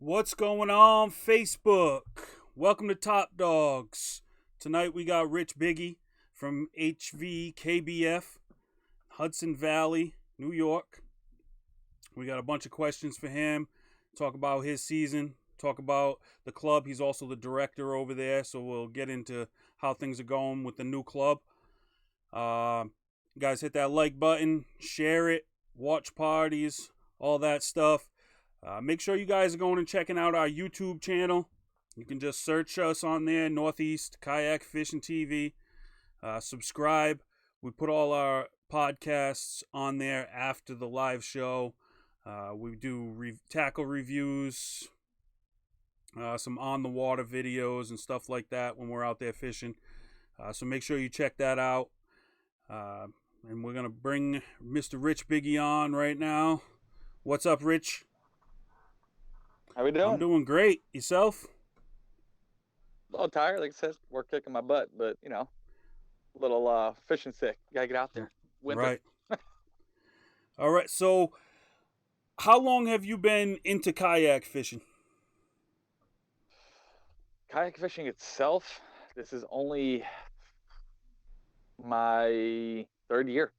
What's going on, Facebook? Welcome to Top Dogs. Tonight we got Rich Biggie from HVKBF, Hudson Valley, New York. We got a bunch of questions for him. Talk about his season. Talk about the club. He's also the director over there, so we'll get into how things are going with the new club. Guys, hit that like button, share it, watch parties, all that stuff. Make sure you guys are going and checking out our YouTube channel. You can just search us on there, Northeast Kayak Fishing TV. Subscribe. We put all our podcasts on there after the live show. We do tackle reviews, some on-the-water videos and stuff like that when we're out there fishing. So make sure you check that out. And we're going to bring Mr. Rich Biggie on right now. What's up, Rich? How we doing? I'm doing great. Yourself? A little tired, like I said, work kicking my butt, but a little fishing sick. You gotta get out there. Winter. Right. All right. So, how long have you been into kayak fishing? Kayak fishing itself, this is only my third year.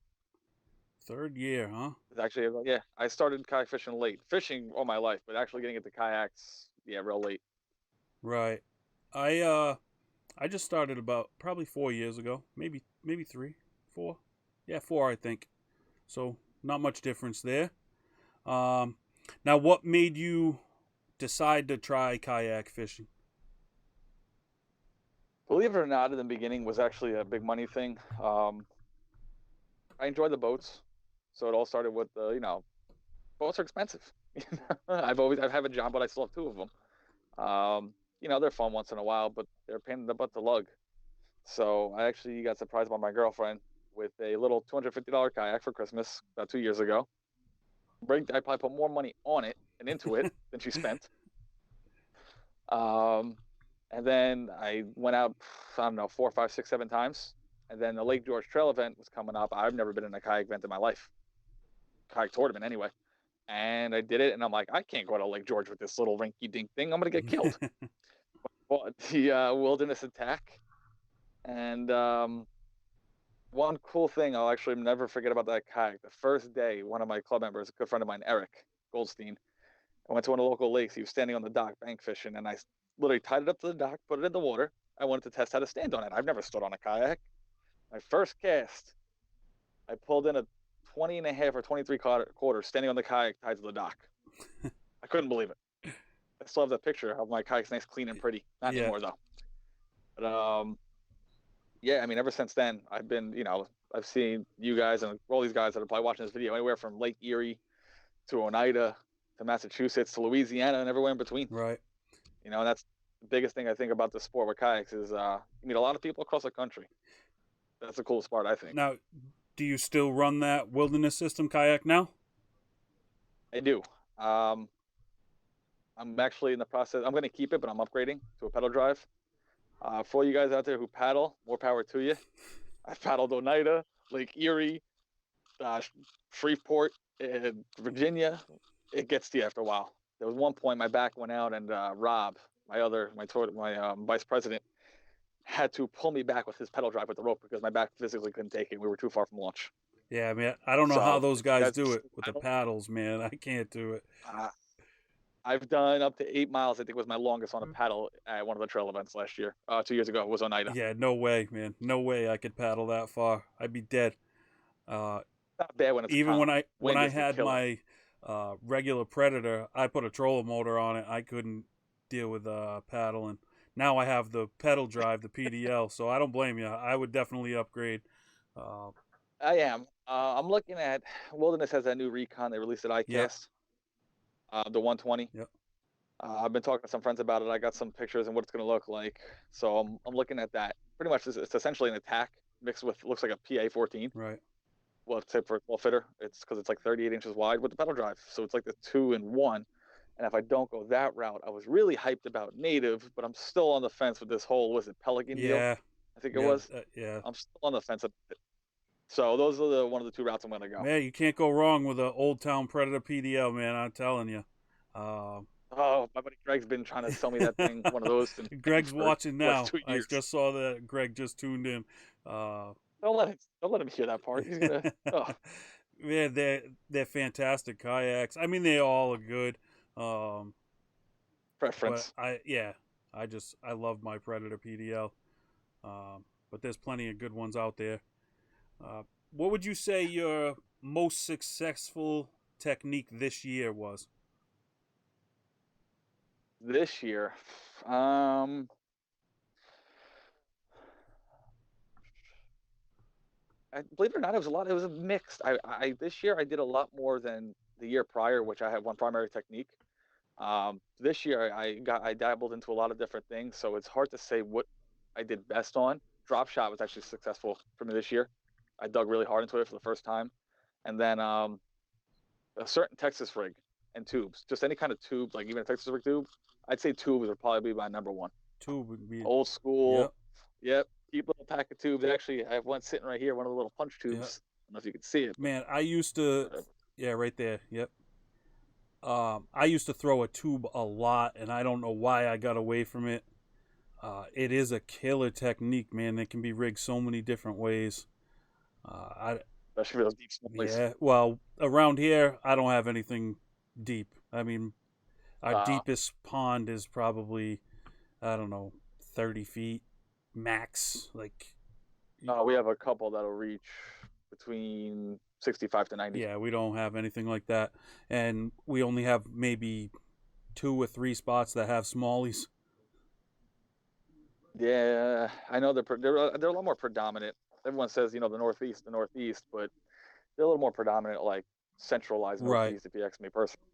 Third year, huh? It's actually, yeah, I started kayak fishing late. Fishing all my life, but actually getting into kayaks, real late. Right. I just started about probably 4 years ago. Maybe 3, 4. Yeah, 4 I think. So, not much difference there. Now what made you decide to try kayak fishing? Believe it or not, in the beginning was actually a big money thing. I enjoy the boats. So it all started with boats are expensive. I have a job, but I still have two of them. They're fun once in a while, but they're a pain in the butt to lug. So I actually got surprised by my girlfriend with a little $250 kayak for Christmas about 2 years ago. I probably put more money on it and into it than she spent. And then I went out, I don't know, 4, 5, 6, 7 times. And then the Lake George Trail event was coming up. I've never been in a kayak event in my life. Kayak tournament anyway. And I did it, and I'm like, I can't go to Lake George with this little rinky-dink thing. I'm going to get killed. But the wilderness attack. And one cool thing I'll actually never forget about that kayak. The first day, one of my club members, a good friend of mine, Eric Goldstein, I went to one of the local lakes. He was standing on the dock bank fishing, and I literally tied it up to the dock, put it in the water. I wanted to test how to stand on it. I've never stood on a kayak. My first cast, I pulled in a 20 and a half or 23 quarters standing on the kayak tied to the dock. I couldn't believe it. I still have that picture of my kayak's nice, clean, and pretty. Not anymore, though. But, ever since then, I've been, I've seen you guys and all these guys that are probably watching this video anywhere from Lake Erie to Oneida to Massachusetts to Louisiana and everywhere in between. Right. And that's the biggest thing I think about the sport with kayaks is you meet a lot of people across the country. That's the coolest part, I think. Now, do you still run that wilderness system kayak now? I do. I'm actually in the process. I'm going to keep it, but I'm upgrading to a pedal drive. For all you guys out there who paddle, more power to you. I've paddled Oneida, Lake Erie, Shreveport, and Virginia. It gets to you after a while. There was one point my back went out, and Rob, my vice president, had to pull me back with his pedal drive with the rope because my back physically couldn't take it. We were too far from launch. Yeah, I mean, I don't know how those guys do it with the paddles, man. I can't do it. I've done up to 8 miles. I think was my longest on a paddle at one of the trail events last year. 2 years ago, it was Oneida. Yeah, no way, man. No way I could paddle that far. I'd be dead. Not bad when it's even calm. when I had my regular Predator, I put a trolling motor on it. I couldn't deal with paddling. Now I have the pedal drive, the PDL, so I don't blame you. I would definitely upgrade. I am. I'm looking at Wilderness has that new Recon they released at ICAST. Yep. The 120. Yep. I've been talking to some friends about it. I got some pictures and what it's going to look like. So I'm looking at that. Pretty much, it's essentially an attack mixed with looks like a PA-14. Right. Well, except for a 12-fitter. It's because it's like 38 inches wide with the pedal drive. So it's like the 2-in-1. And if I don't go that route, I was really hyped about Native, but I'm still on the fence with this whole, was it Pelican deal? Yeah. I think it was. Yeah. I'm still on the fence about it. So those are one of the two routes I'm going to go. Man, you can't go wrong with an Old Town Predator PDL, man. I'm telling you. Oh, my buddy Greg's been trying to sell me that thing, one of those, Greg's for watching like now. 2 I years. just saw that Greg just tuned in. Don't let him hear that part. He's gonna. Oh, Yeah, they're fantastic kayaks. I mean, they all are good. Um, but preference. I love my Predator PDL. But there's plenty of good ones out there. Uh, what would you say your most successful technique this year was? This year, um, believe it or not, it was a lot. It was a mixed. I this year I did a lot more than the year prior, which I had one primary technique. This year I dabbled into a lot of different things, so it's hard to say what I did best on. Drop shot was actually successful for me this year. I dug really hard into it for the first time, and then a certain Texas rig and tubes, just any kind of tube, like even a Texas rig tube. I'd say tubes would probably be my number one. Two would be. Old school. Yep. Yep. Cheap little pack of tubes. Actually, I have one sitting right here, one of the little punch Yep. tubes. I don't know if you can see it. Man, I used to. Yeah, right there. Yep. I used to throw a tube a lot, and I don't know why I got away from it. It is a killer technique, man. It can be rigged so many different ways. Especially for those deep snows. Yeah. Well, around here, I don't have anything deep. I mean, our deepest pond is probably, I don't know, 30 feet max. Like, we have a couple that'll reach between 65 to 90. yeah, we don't have anything like that, and we only have maybe 2 or 3 spots that have smallies. Yeah, I know they're a lot more predominant. Everyone says the Northeast, but they're a little more predominant, like centralized Right. Northeast. If you ask me personally.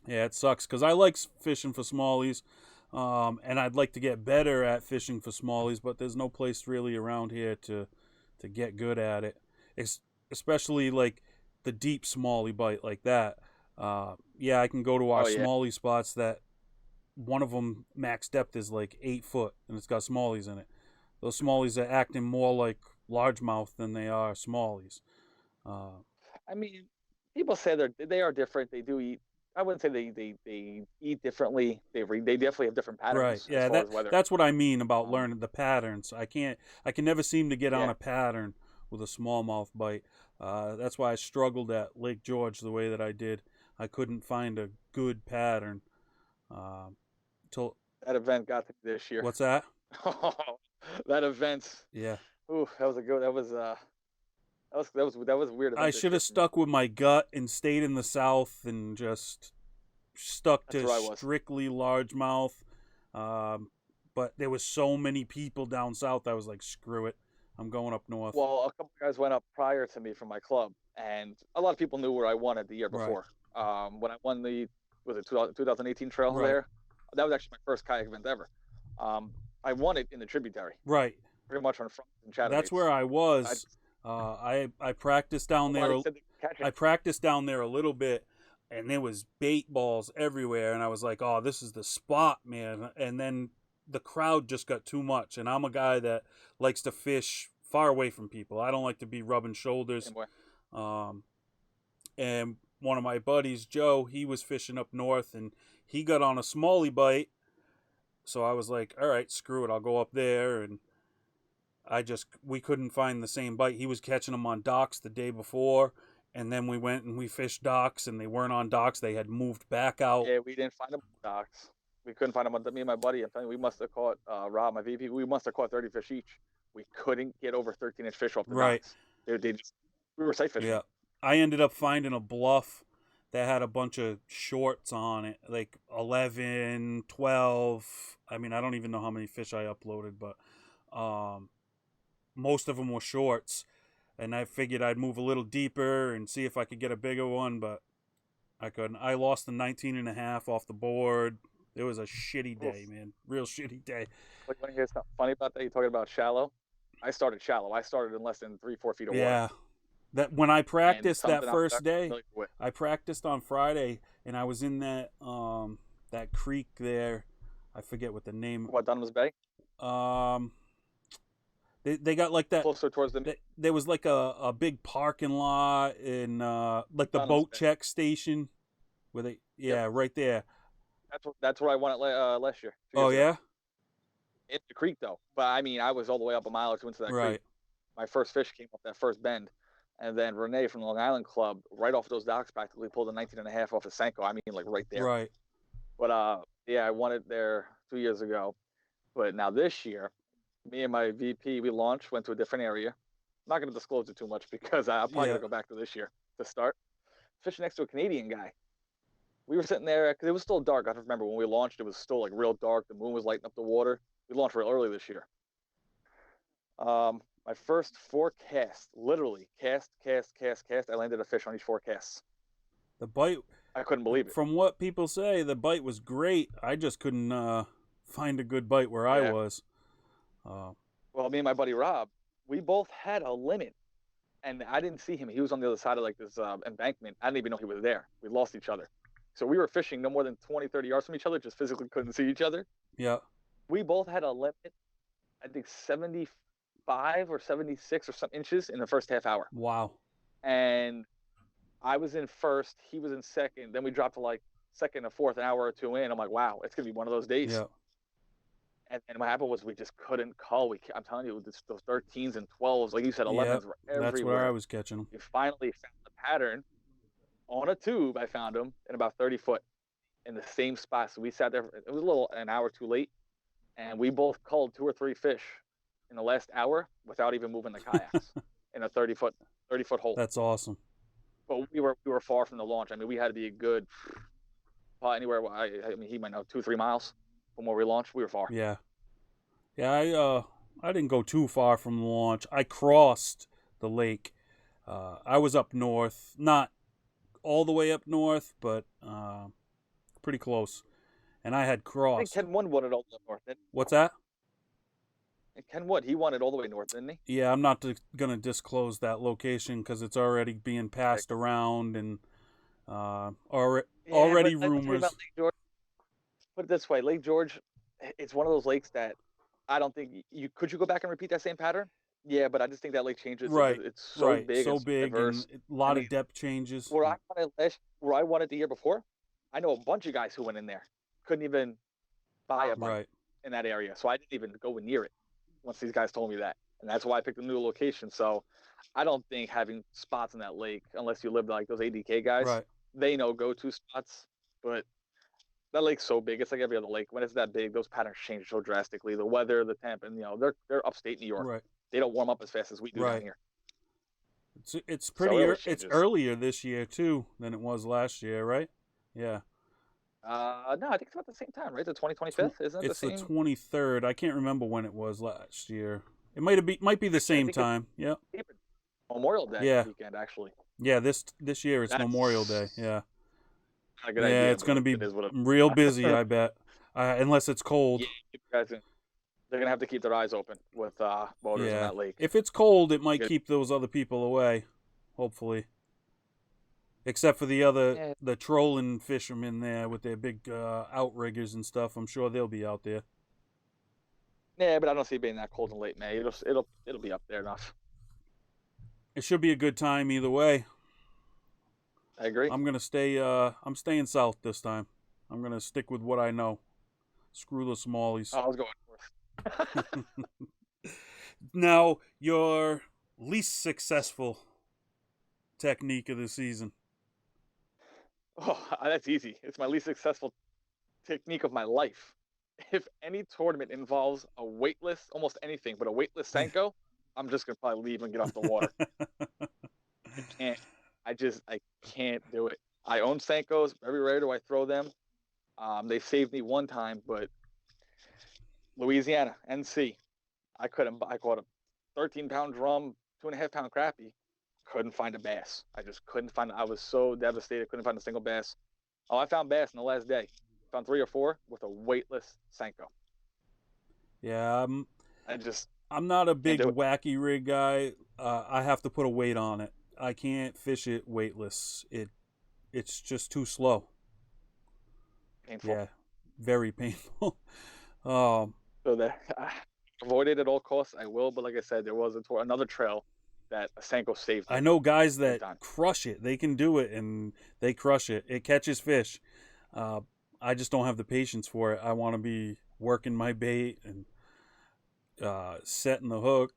Yeah, it sucks because I like fishing for smallies, and I'd like to get better at fishing for smallies, but there's no place really around here to get good at it. Especially like the deep smallie bite like that. Yeah, I can go to our smallie spots that one of them max depth is like 8 foot, and it's got smallies in it. Those smallies are acting more like largemouth than they are smallies. I mean, people say they are different. They do eat. I wouldn't say they eat differently. They definitely have different patterns. Right. Yeah. As far as weather. That's what I mean about learning the patterns. I can never seem to get on a pattern with a smallmouth bite. That's why I struggled at Lake George the way that I did. I couldn't find a good pattern. Till that event got to me this year. What's that? That event. Yeah. Ooh, that was a good. That was weird. I should have stuck with my gut and stayed in the South and just stuck to strictly largemouth. But there was so many people down south. I was like, screw it, I'm going up north. Well, a couple guys went up prior to me from my club, and a lot of people knew where I won it the year before. Right. When I won the 2018 trail there, that was actually my first kayak event ever. I won it in the tributary. Right. Pretty much on front and Chatterbaits. That's where I was. I practiced down there. I practiced down there a little bit, and there was bait balls everywhere, and I was like, "Oh, this is the spot, man!" And then the crowd just got too much, and I'm a guy that likes to fish far away from people. I don't like to be rubbing shoulders. And one of my buddies, Joe, he was fishing up north, and he got on a smallie bite. So I was like, "All right, screw it, I'll go up there." And we couldn't find the same bite. He was catching them on docks the day before, and then we went and we fished docks, and they weren't on docks. They had moved back out. Yeah, we didn't find them on docks. We couldn't find them on. Me and my buddy, I'm telling you, we must have caught Rob, my VP. We must have caught 30 fish each. We couldn't get over 13-inch fish off the docks. We were sight fishing. Yeah, I ended up finding a bluff that had a bunch of shorts on it, like 11, 12. I mean, I don't even know how many fish I uploaded, but most of them were shorts, and I figured I'd move a little deeper and see if I could get a bigger one, but I couldn't. I lost the 19.5 off the board. It was a shitty day, man. Real shitty day. Like, when you hear something funny about that, you're talking about shallow. I started shallow. I started in less than 3-4 feet of water. Yeah. That when I practiced that first day, I practiced on Friday, and I was in that that creek there. I forget what the name. What, Dunham's Bay? They got like that closer towards the. There was like a big parking lot and like the boat check station, where they right there. That's where I won it last year. 2 years Oh ago. yeah, In the creek though, but I mean I was all the way up a mile or two into that creek. right, My first fish came up that first bend, and then Renee from the Long Island Club, right off those docks, practically pulled a 19.5 off a Senko. I mean, like right there. right. But yeah, I won it there 2 years ago. But now this year, me and my VP, we launched, went to a different area. I'm not going to disclose it too much because I'm probably Yeah. going to go back to this year to start. Fishing next to a Canadian guy. We were sitting there because it was still dark. I don't remember when we launched. It was still like real dark. The moon was lighting up the water. We launched real early this year. My first 4 casts, literally cast. I landed a fish on each 4 casts. The bite. I couldn't believe it. From what people say, the bite was great. I just couldn't find a good bite where I was. Well, me and my buddy Rob, we both had a limit, and I didn't see him. He was on the other side of like this embankment. I didn't even know he was there. We lost each other. So we were fishing no more than 20, 30 yards from each other, just physically couldn't see each other. Yeah. We both had a limit, I think 75 or 76 or some inches in the first half hour. Wow. And I was in first, he was in second. Then we dropped to like second or fourth, an hour or two in. I'm like, wow, it's going to be one of those days. Yeah. And what happened was we just couldn't cull. I'm telling you, those 13s and 12s, like you said, 11s were everywhere. That's where I was catching them. We finally found the pattern on a tube. I found them in about 30 foot in the same spot. So we sat there. It was an hour too late. And we both culled 2 or 3 fish in the last hour without even moving the kayaks in a 30 foot hole. That's awesome. But we were far from the launch. I mean, we had to be a good, anywhere. I mean, he might know 2-3 miles from where we launched. We were far. Yeah. Yeah, I didn't go too far from the launch. I crossed the lake. I was up north, not all the way up north, but pretty close. And I had crossed. I think Ken Wood won it all the way north, didn't he? What's that? Ken Wood, he won it all the way north, didn't he? Yeah, I'm not going to disclose that location because it's already being passed around and already rumors. About Lake George, put it this way, Lake George, it's one of those lakes that I don't think could you go back and repeat that same pattern? Yeah, but I just think that lake changes. Right. It's so big. So it's big diverse. and a lot of depth changes. Where I won it the year before, I know a bunch of guys who went in there. Couldn't even buy a bite in that area. So I didn't even go near it once these guys told me that. And that's why I picked a new location. So I don't think having spots in that lake, unless you live like those ADK guys, they know go-to spots. But that lake's so big. It's like every other lake. When it's that big, those patterns change so drastically. The weather, the temp, and they're upstate New York. Right. They don't warm up as fast as we do down here. It's pretty. It's earlier this year too than it was last year, right? Yeah. No, I think it's about the same time, right? The 25th, isn't it? It's the 23rd. I can't remember when it was last year. It might be the same time. Yeah. Memorial Day weekend, actually. Yeah, this year it's Memorial Day. Yeah. Not a good idea, it's going to be real busy, I bet. Unless it's cold. Yeah, they're going to have to keep their eyes open with boaters in that lake. If it's cold, it might keep those other people away, hopefully. Except for the trolling fishermen there with their big outriggers and stuff. I'm sure they'll be out there. Yeah, but I don't see it being that cold in late May. It'll be up there enough. It should be a good time either way. I agree. I'm staying south this time. I'm gonna stick with what I know. Screw the smallies. I was going north. Now, your least successful technique of the season. Oh, that's easy. It's my least successful technique of my life. If any tournament involves a weightless, almost anything, but a weightless Senko, I'm just going to probably leave and get off the water. I can't do it. I own Senkos. Very rare do I throw them. They saved me one time, but Louisiana, NC, I caught a 13-pound drum, 2.5-pound crappie. Couldn't find a bass. I just couldn't find it. I was so devastated. Couldn't find a single bass. Oh, I found bass in the last day. Found 3 or 4 with a weightless Senko. Yeah, I'm not a big wacky rig guy. I have to put a weight on it. I can't fish it weightless. It's just too slow. Painful. Yeah, very painful. So that avoid it at all costs. I will, but like I said, there was another trail that a Senko saved. I know guys that crush it. They can do it, and they crush it. It catches fish. I just don't have the patience for it. I want to be working my bait and setting the hook.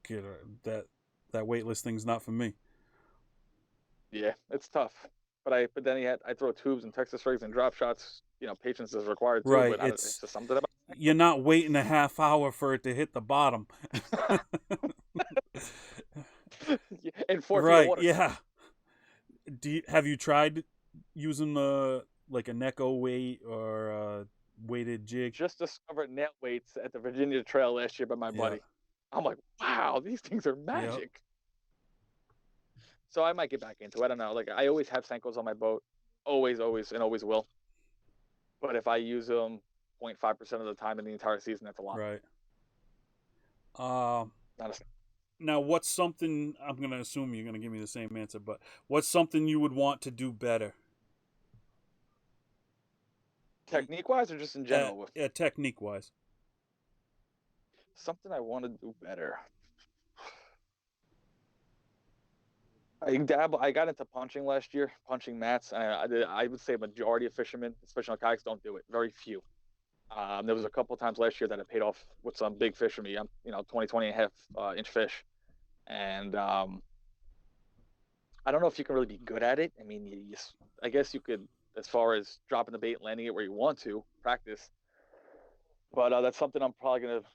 That weightless thing's not for me. Yeah, it's tough. But then I throw tubes and Texas rigs and drop shots. Patience is required too. Right. But it's just something about You're not waiting a half hour for it to hit the bottom. in 4 feet of Right. water. Yeah. Have you tried using like a Neko weight or a weighted jig? Just discovered net weights at the Virginia Trail last year by my Yeah. buddy. I'm like, wow, these things are Yep. magic. So I might get back into it. I don't know. Like I always have Senkos on my boat, always, always, and always will. But if I use them 0.5% of the time in the entire season, that's a lot. Right. Um. Not a, Now, what's something I'm gonna assume you're gonna give me the same answer, but what's something you would want to do better? technique wise or just in general with Technique wise. something I want to do better. I got into punching last year, punching mats. I would say a majority of fishermen, especially on kayaks, don't do it. Very few. There was a couple of times last year that it paid off with some big fish for me. I'm, 20 and a half inch fish. And I don't know if you can really be good at it. I mean, I guess you could, as far as dropping the bait, landing it where you want to, practice. But that's something I'm probably going to,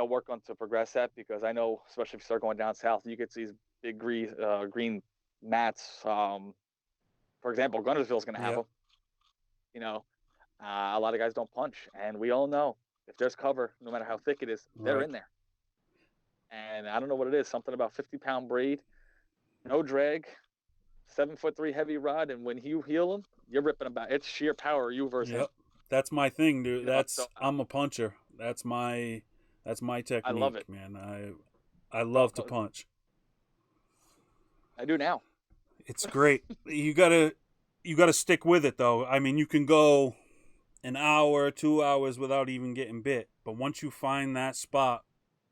work on to progress at because I know, especially if you start going down south, you get these big green mats. For example, Gunnersville's going to have Yep. them. A lot of guys don't punch, and we all know if there's cover, no matter how thick it is, they're Right. in there. And I don't know what it is, something about 50-pound braid, no drag, 7'3" heavy rod, and when you heel them, you're ripping about. It's sheer power, you versus him. Yep. That's my thing, dude. So I'm a puncher. That's my technique, I love it, man. I love to punch. I do now. It's great. You gotta stick with it though. I mean, you can go an hour, 2 hours without even getting bit, but once you find that spot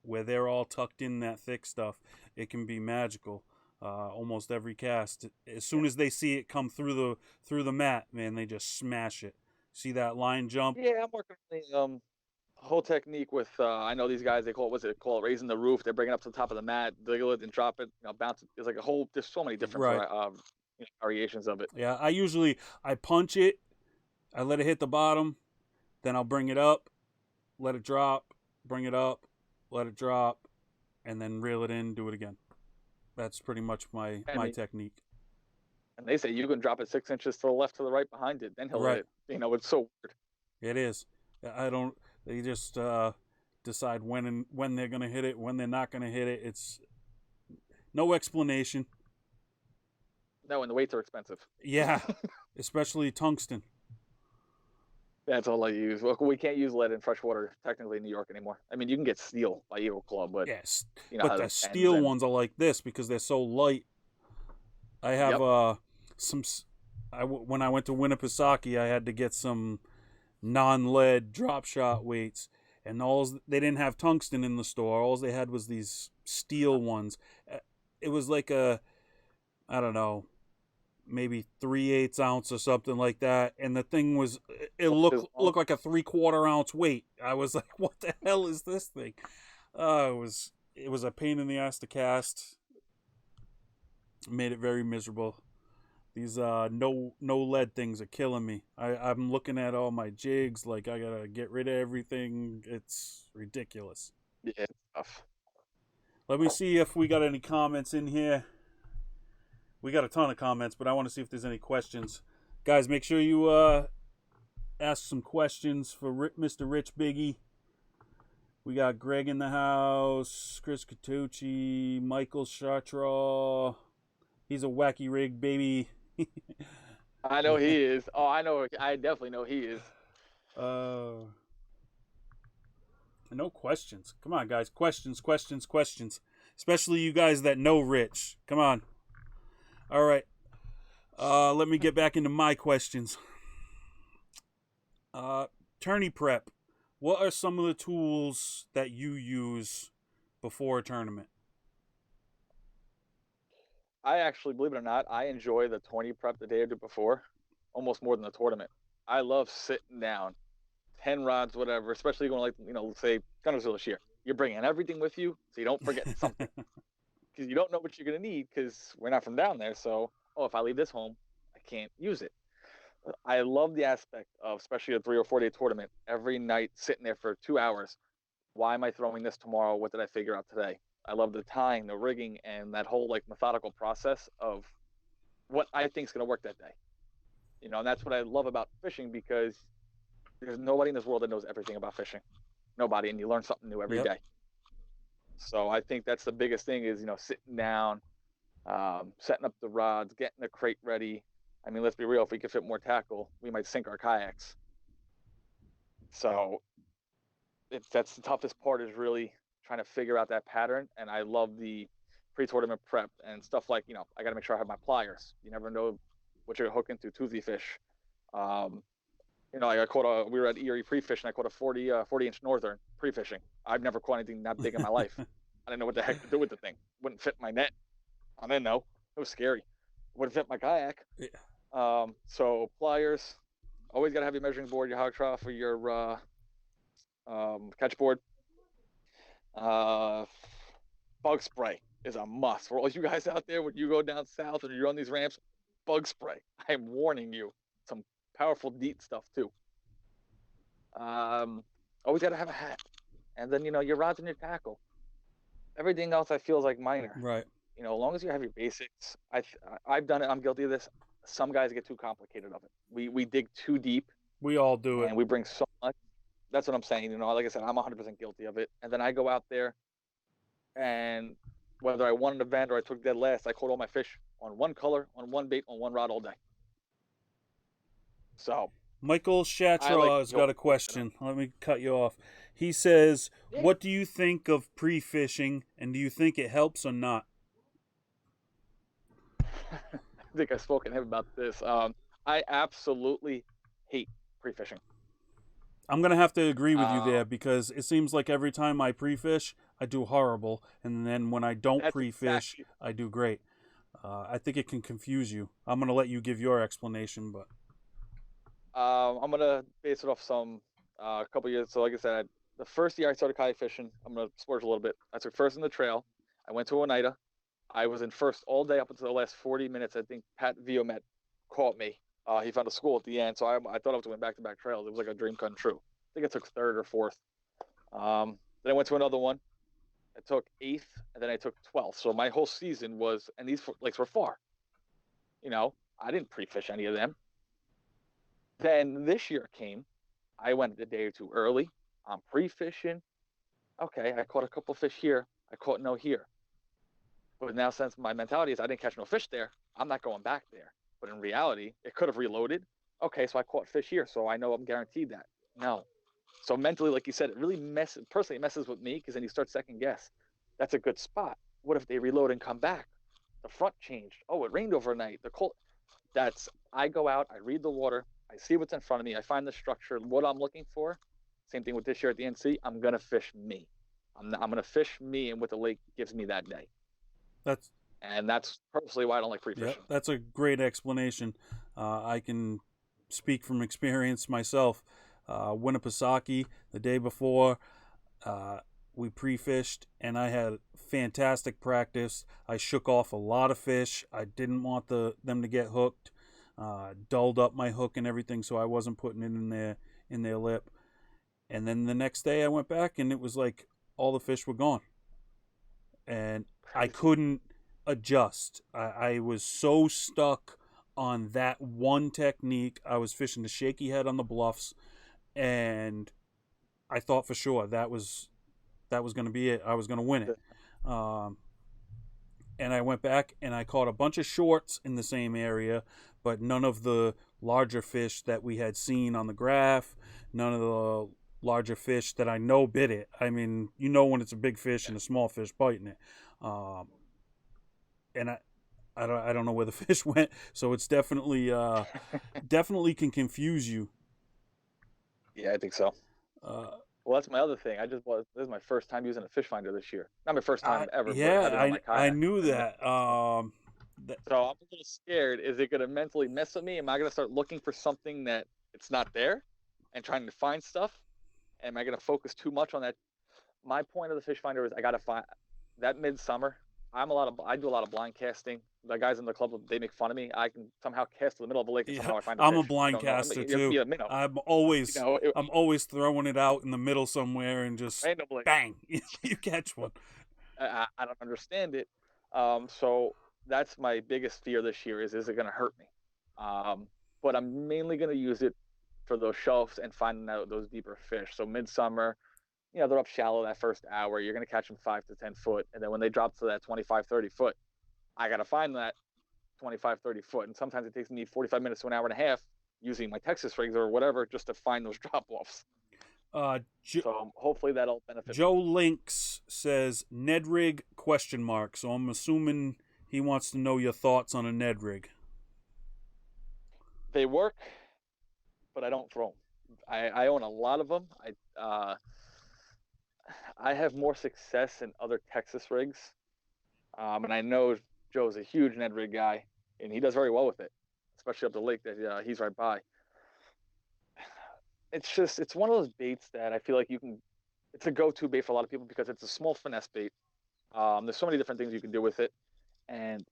where they're all tucked in that thick stuff, it can be magical. Almost every cast, as soon as they see it come through the mat, man, they just smash it. See that line jump? Yeah, I'm working on the whole technique with. I know these guys. They call it raising the roof. They bring it up to the top of the mat, wiggle it, and drop it. Bounce it. There's like a whole. There's so many different Right. variations of it. Yeah, I punch it, I let it hit the bottom, then I'll bring it up, let it drop, bring it up, let it drop, and then reel it in, do it again. That's pretty much my technique. And they say you can drop it 6 inches to the left, to the right, behind it. Then he'll hit it. It's so weird. It is. I don't. They just decide when they're gonna hit it, when they're not gonna hit it. It's no explanation. No, and the weights are expensive. Yeah, especially tungsten. That's all I use. Well, we can't use lead in freshwater technically in New York anymore. I mean, you can get steel by Eagle Claw, but yes, but the steel ones are like this because they're so light. I have when I went to Winnipesaukee, I had to get some non-lead drop shot weights, and they didn't have tungsten in the store. All they had was these steel ones. It was like I don't know, maybe 3/8 ounce or something like that, and the thing was looked like a 3/4 ounce weight. I was like, what the hell is this thing? It was a pain in the ass to cast. Made it very miserable. These no lead things are killing me. I'm looking at all my jigs, like I gotta get rid of everything. It's ridiculous. Yeah, it's tough. Let me see if we got any comments in here. We got a ton of comments, but I want to see if there's any questions. Guys, make sure you ask some questions for Mr. Rich Biggie. We got Greg in the house, Chris Catucci, Michael Chartraw. He's a wacky rig, baby. I know he is. Oh, I know. I definitely know he is. No questions. Come on, guys. Questions. Especially you guys that know Rich. Come on. All right. Let me get back into my questions. Tourney prep. What are some of the tools that you use before a tournament? I actually, believe it or not, I enjoy the tourney prep the day or two before almost more than the tournament. I love sitting down, 10 rods, whatever, especially going like, say Gunnersville this year. You're bringing everything with you so you don't forget something because you don't know what you're going to need because we're not from down there. So, if I leave this home, I can't use it. I love the aspect of, especially a 3 or 4 day tournament, every night sitting there for 2 hours. Why am I throwing this tomorrow? What did I figure out today? I love the tying, the rigging, and that whole like methodical process of what I think is going to work that day. And that's what I love about fishing because there's nobody in this world that knows everything about fishing. Nobody, and you learn something new every Yep. day. So I think that's the biggest thing is, sitting down, setting up the rods, getting the crate ready. I mean, let's be real. If we could fit more tackle, we might sink our kayaks. So that's the toughest part is really trying to figure out that pattern. And I love the pre-tournament prep and stuff like, I got to make sure I have my pliers. You never know what you're hooking to toothy fish. We were at Erie pre-fishing. I caught a 40-inch northern pre-fishing. I've never caught anything that big in my life. I didn't know what the heck to do with the thing. Wouldn't fit my net. I didn't know. It was scary. Wouldn't fit my kayak. Yeah. So pliers. Always got to have your measuring board, your hog trough, or your catch board. Bug spray is a must. For all you guys out there, when you go down south and you're on these ramps, bug spray. I'm warning you. Some powerful DEET stuff too. Always got to have a hat, and then your rods and your tackle. Everything else I feel is like minor. Right. As long as you have your basics. I've done it. I'm guilty of this. Some guys get too complicated of it. We dig too deep. We all do it. And we bring so much. That's what I'm saying. Like I said, I'm 100% guilty of it. And then I go out there, and whether I won an event or I took dead last, I caught all my fish on one color, on one bait, on one rod all day. So Michael Shatra has got a question. Let me cut you off. He says, what do you think of pre-fishing, and do you think it helps or not? I think I've spoken to him about this. I absolutely hate pre-fishing. I'm going to have to agree with you there because it seems like every time I pre-fish, I do horrible. And then when I don't pre-fish, I do great. I think it can confuse you. I'm going to let you give your explanation, but... I'm going to base it off a couple years. So like I said, the first year I started kayak fishing, I'm going to splurge a little bit. I took first in the trail. I went to Oneida. I was in first all day up until the last 40 minutes. I think Pat Viomet caught me. He found a school at the end, so I thought I was going back-to-back trails. It was like a dream come true. I think I took third or fourth. Then I went to another one. I took 8th, and then I took 12th. So my whole season was, and these lakes were far. I didn't pre-fish any of them. Then this year came. I went a day or two early. I'm pre-fishing. Okay, I caught a couple fish here. I caught no here. But now, since my mentality is I didn't catch no fish there, I'm not going back there. But in reality, it could have reloaded. Okay, so I caught fish here, so I know I'm guaranteed that. No. So mentally, like you said, it really messes with me because then you start second guess. That's a good spot. What if they reload and come back? The front changed. Oh, it rained overnight. The cold. I go out, I read the water, I see what's in front of me, I find the structure, what I'm looking for. Same thing with this year at the NC. I'm going to fish me. I'm going to fish me and what the lake gives me that day. That's personally why I don't like pre-fishing. Yeah, that's a great explanation. I can speak from experience myself. Winnipesaukee, the day before, we pre-fished, and I had fantastic practice. I shook off a lot of fish. I didn't want them to get hooked. Dulled up my hook and everything, so I wasn't putting it in their lip. And then the next day I went back, and it was like all the fish were gone. And I couldn't adjust. I was so stuck on that one technique. I was fishing the shaky head on the bluffs, and I thought for sure that was going to be it. I was going to win it. And I went back and I caught a bunch of shorts in the same area, but none of the larger fish that we had seen on the graph, none of the larger fish that I know bit it. I mean, when it's a big fish and a small fish biting it. And I don't know where the fish went, so it's definitely can confuse you. Yeah, I think so. Well, that's my other thing. This is my first time using a fish finder this year. Not my first time ever. Yeah, I knew that. So I'm a little scared. Is it going to mentally mess with me? Am I going to start looking for something that it's not there, and trying to find stuff. Am I going to focus too much on that? My point of the fish finder is I got to find that midsummer. I do a lot of blind casting. The guys in the club, they make fun of me. I can somehow cast in the middle of a lake and Yeah, somehow I find a I'm a fish. You blind don't know. I caster mean, too. you know, I'm you always know, it, I'm always throwing it out in the middle somewhere and just randomly. bang, you catch one. I don't understand it. So that's my biggest fear this year is it going to hurt me? But I'm mainly going to use it for those shelves and finding out those deeper fish. So midsummer, you know, they're up shallow that first hour. You're going to catch them 5 to 10 foot. And then when they drop to that 25, 30 foot, I got to find that 25, 30 foot. And sometimes it takes me 45 minutes to an hour and a half using my Texas rigs or whatever just to find those drop offs. Uh, So hopefully that'll benefit. Joe Links says Ned rig ? So I'm assuming he wants to know your thoughts on a Ned rig. They work, but I don't throw them. I own a lot of them. I have more success in other Texas rigs, and I know Joe's a huge Ned rig guy, and he does very well with it, especially up the lake that he's right by. It's one of those baits that I feel like you can. It's a go-to bait for a lot of people because it's a small finesse bait. There's so many different things you can do with it, and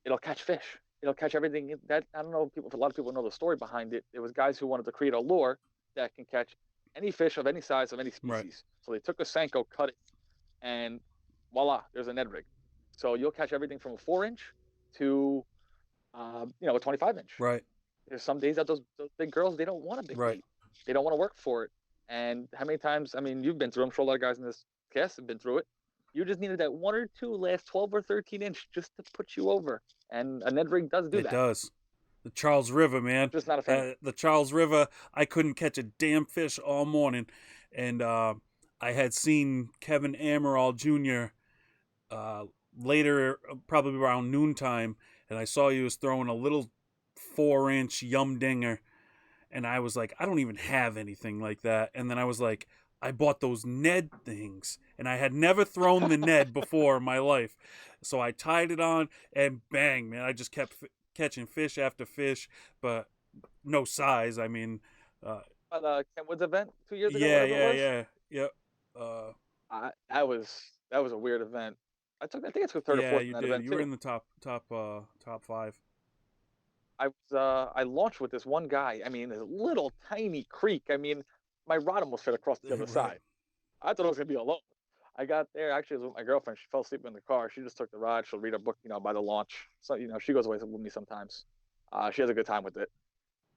it'll catch fish. It'll catch everything. That I don't know. A lot of people know the story behind it. It was guys who wanted to create a lure that can catch any fish of any size of any species. Right. So they took a Senko, cut it, and voila, there's a Ned rig. So you'll catch everything from a 4-inch to, a 25-inch. Right. There's some days that those big girls, they don't want a big bait. They don't want to work for it. And how many times? I mean, you've been through. I'm sure a lot of guys in this cast have been through it. You just needed that 1 or 2 last 12 or 13-inch just to put you over. And a Ned rig does do that. It does. The Charles River, man. Just not a fan. The Charles River, I couldn't catch a damn fish all morning. And I had seen Kevin Amaral Jr. Later, probably around noontime, and I saw he was throwing a little 4-inch yum dinger. And I was like, I don't even have anything like that. And then I was like, I bought those Ned things. And I had never thrown the Ned before in my life. So I tied it on and bang, man. I just kept catching fish after fish, but no size. I mean, At Ken Wood's event 2 years ago. Yeah. That was a weird event. I think it's the third or fourth in that did. event. You were in the top 5. I launched with this one guy. I mean, this little tiny creek. I mean, my rod almost fit across the other side. I thought I was gonna be alone. I got there. Actually, it was with my girlfriend. She fell asleep in the car. She just took the rod. She'll read a book, by the launch. So, she goes away with me sometimes. She has a good time with it.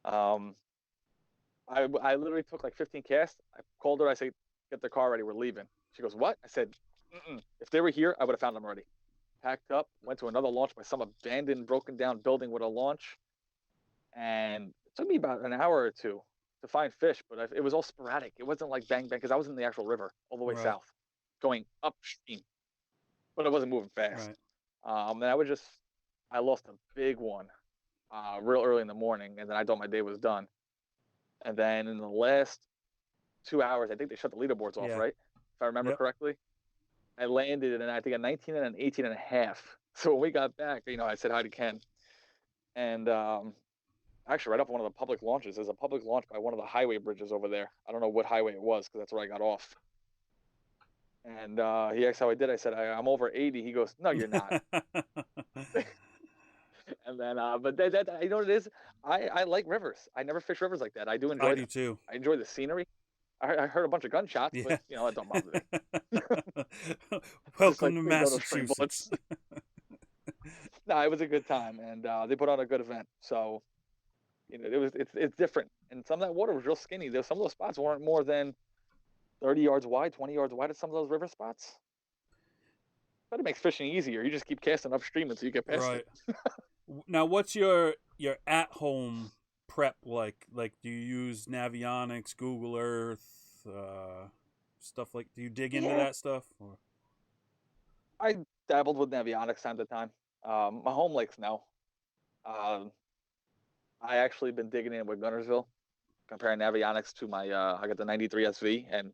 I literally took like 15 casts. I called her. I said, "Get the car ready. We're leaving." She goes, "What?" I said, "If they were here, I would have found them already." Packed up, went to another launch by some abandoned, broken down building with a launch. And it took me about an hour or two to find fish, but it was all sporadic. It wasn't like bang, bang, because I was in the actual river all the way south, going upstream, but it wasn't moving fast. And I lost a big one real early in the morning, and then I thought my day was done. And then in the last 2 hours, I think they shut the leaderboards off, right? If I remember correctly. I landed in, I think, a 19 and an 18 and a half. So when we got back, I said hi to Ken. And actually, right off one of the public launches, there's a public launch by one of the highway bridges over there. I don't know what highway it was because that's where I got off. And he asked how I did. I said, I'm over 80. He goes, "No, you're not." And then, but that you know what it is? I like rivers. I never fish rivers like that. I do enjoy them. I do too. I enjoy the scenery. I heard a bunch of gunshots, but that don't bother me. Welcome to Massachusetts. No, it was a good time, and they put on a good event. So, it's different. And some of that water was real skinny. Some of those spots weren't more than 30 yards wide, 20 yards wide at some of those river spots. But it makes fishing easier. You just keep casting upstream until you get past it. Now, what's your at-home prep like? Like, do you use Navionics, Google Earth, stuff like? Do you dig into that stuff? Or? I dabbled with Navionics time to time. My home lakes now. I actually been digging in with Gunnersville, comparing Navionics to my. I got the 93 SV, and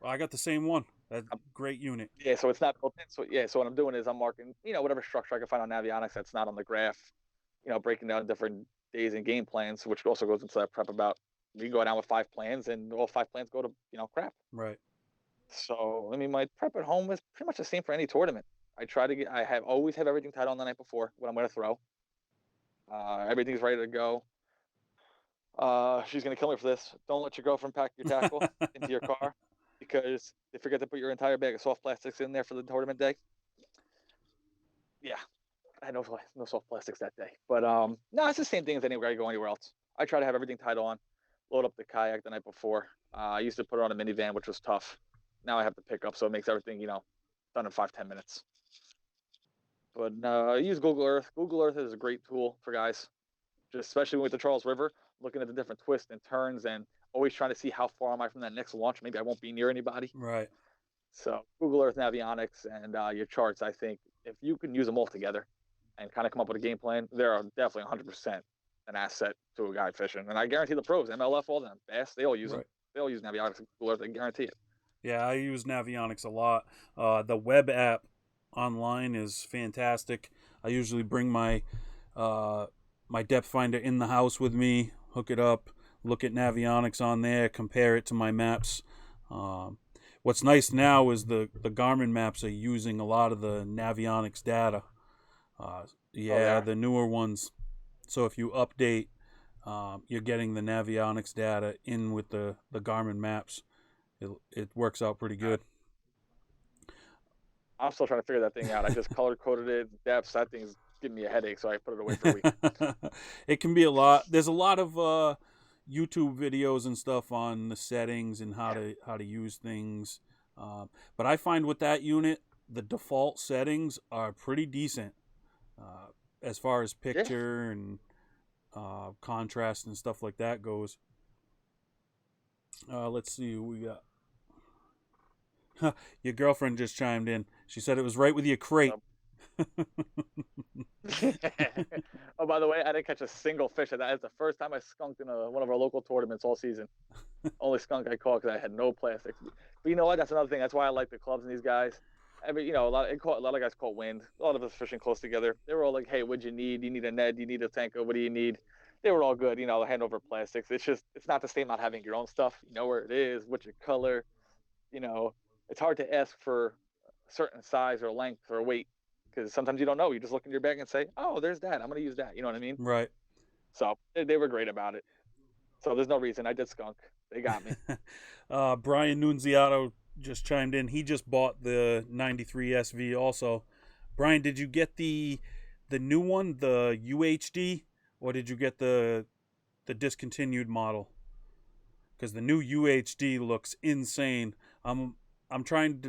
I got the same one. That's a great unit. Yeah, so it's not built in. So what I'm doing is I'm marking, whatever structure I can find on Navionics that's not on the graph, breaking down different days and game plans, which also goes into that prep about we can go down with 5 plans, and all 5 plans go to crap. Right. So I mean, my prep at home is pretty much the same for any tournament. I always have everything tied on the night before when I'm going to throw. Everything's ready to go. She's gonna kill me for this. Don't let your girlfriend pack your tackle into your car because they forget to put your entire bag of soft plastics in there for the tournament day. Yeah, I had no soft plastics that day. But no, it's the same thing as anywhere I go anywhere else. I try to have everything tied on, load up the kayak the night before. I used to put it on a minivan, which was tough. Now I have to pick up, so it makes everything done in 5-10 minutes. But I use Google Earth. Google Earth is a great tool for guys, just especially with the Charles River, looking at the different twists and turns and always trying to see how far am I from that next launch. Maybe I won't be near anybody. Right. So Google Earth, Navionics, and your charts, I think if you can use them all together and kind of come up with a game plan, they're definitely 100% an asset to a guy fishing. And I guarantee the pros, MLF, all them, Bass, they all use them. They all use Navionics and Google Earth. I guarantee it. Yeah, I use Navionics a lot. The web app online is fantastic. I usually bring my my depth finder in the house with me, hook it up, look at Navionics on there, compare it to my maps. What's nice now is the Garmin maps are using a lot of the Navionics data. The newer ones. So if you update, you're getting the Navionics data in with the Garmin maps. It works out pretty good. I'm still trying to figure that thing out. I just color coded it, depths. That thing's giving me a headache, so I put it away for a week. It can be a lot. There's a lot of YouTube videos and stuff on the settings and how to use things. But I find with that unit, the default settings are pretty decent as far as picture and contrast and stuff like that goes. Let's see who we got. Your girlfriend just chimed in. She said it was right with your crate. Oh, by the way, I didn't catch a single fish at that. It's the first time I skunked in one of our local tournaments all season. Only skunk I caught because I had no plastics. But you know what? That's another thing. That's why I like the clubs and these guys. A lot of guys caught wind. A lot of us fishing close together. They were all like, "Hey, what'd you need? You need a net? You need a tanker? What do you need?" They were all good. Hand over plastics. It's not the same not having your own stuff. You know where it is, what's your color. It's hard to ask for a certain size or length or weight because sometimes you don't know. You just look in your bag and say, "Oh, there's that. I'm going to use that." You know what I mean? Right. So they were great about it. So there's no reason. I did skunk. They got me. Brian Nunziato just chimed in. He just bought the 93 SV also. Brian, did you get the new one, the UHD, or did you get the discontinued model? Because the new UHD looks insane. I'm trying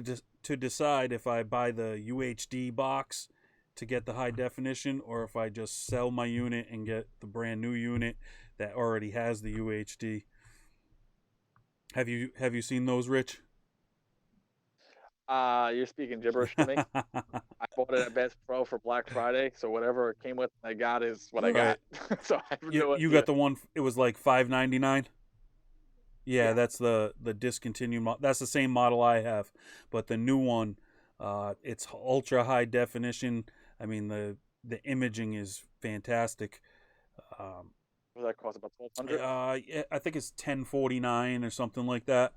to decide if I buy the UHD box to get the high definition or if I just sell my unit and get the brand new unit that already has the UHD. Have you seen those, Rich? You're speaking gibberish to me. I bought it at Bass Pro for Black Friday, so whatever it came with, I got is what I got. So I have no idea. You got the one. It was like $5.99. Yeah, that's the discontinued model. That's the same model I have, but the new one, it's ultra high definition. I mean, the imaging is fantastic. What does that cost? About $1,200? I think it's $10.49 or something like that.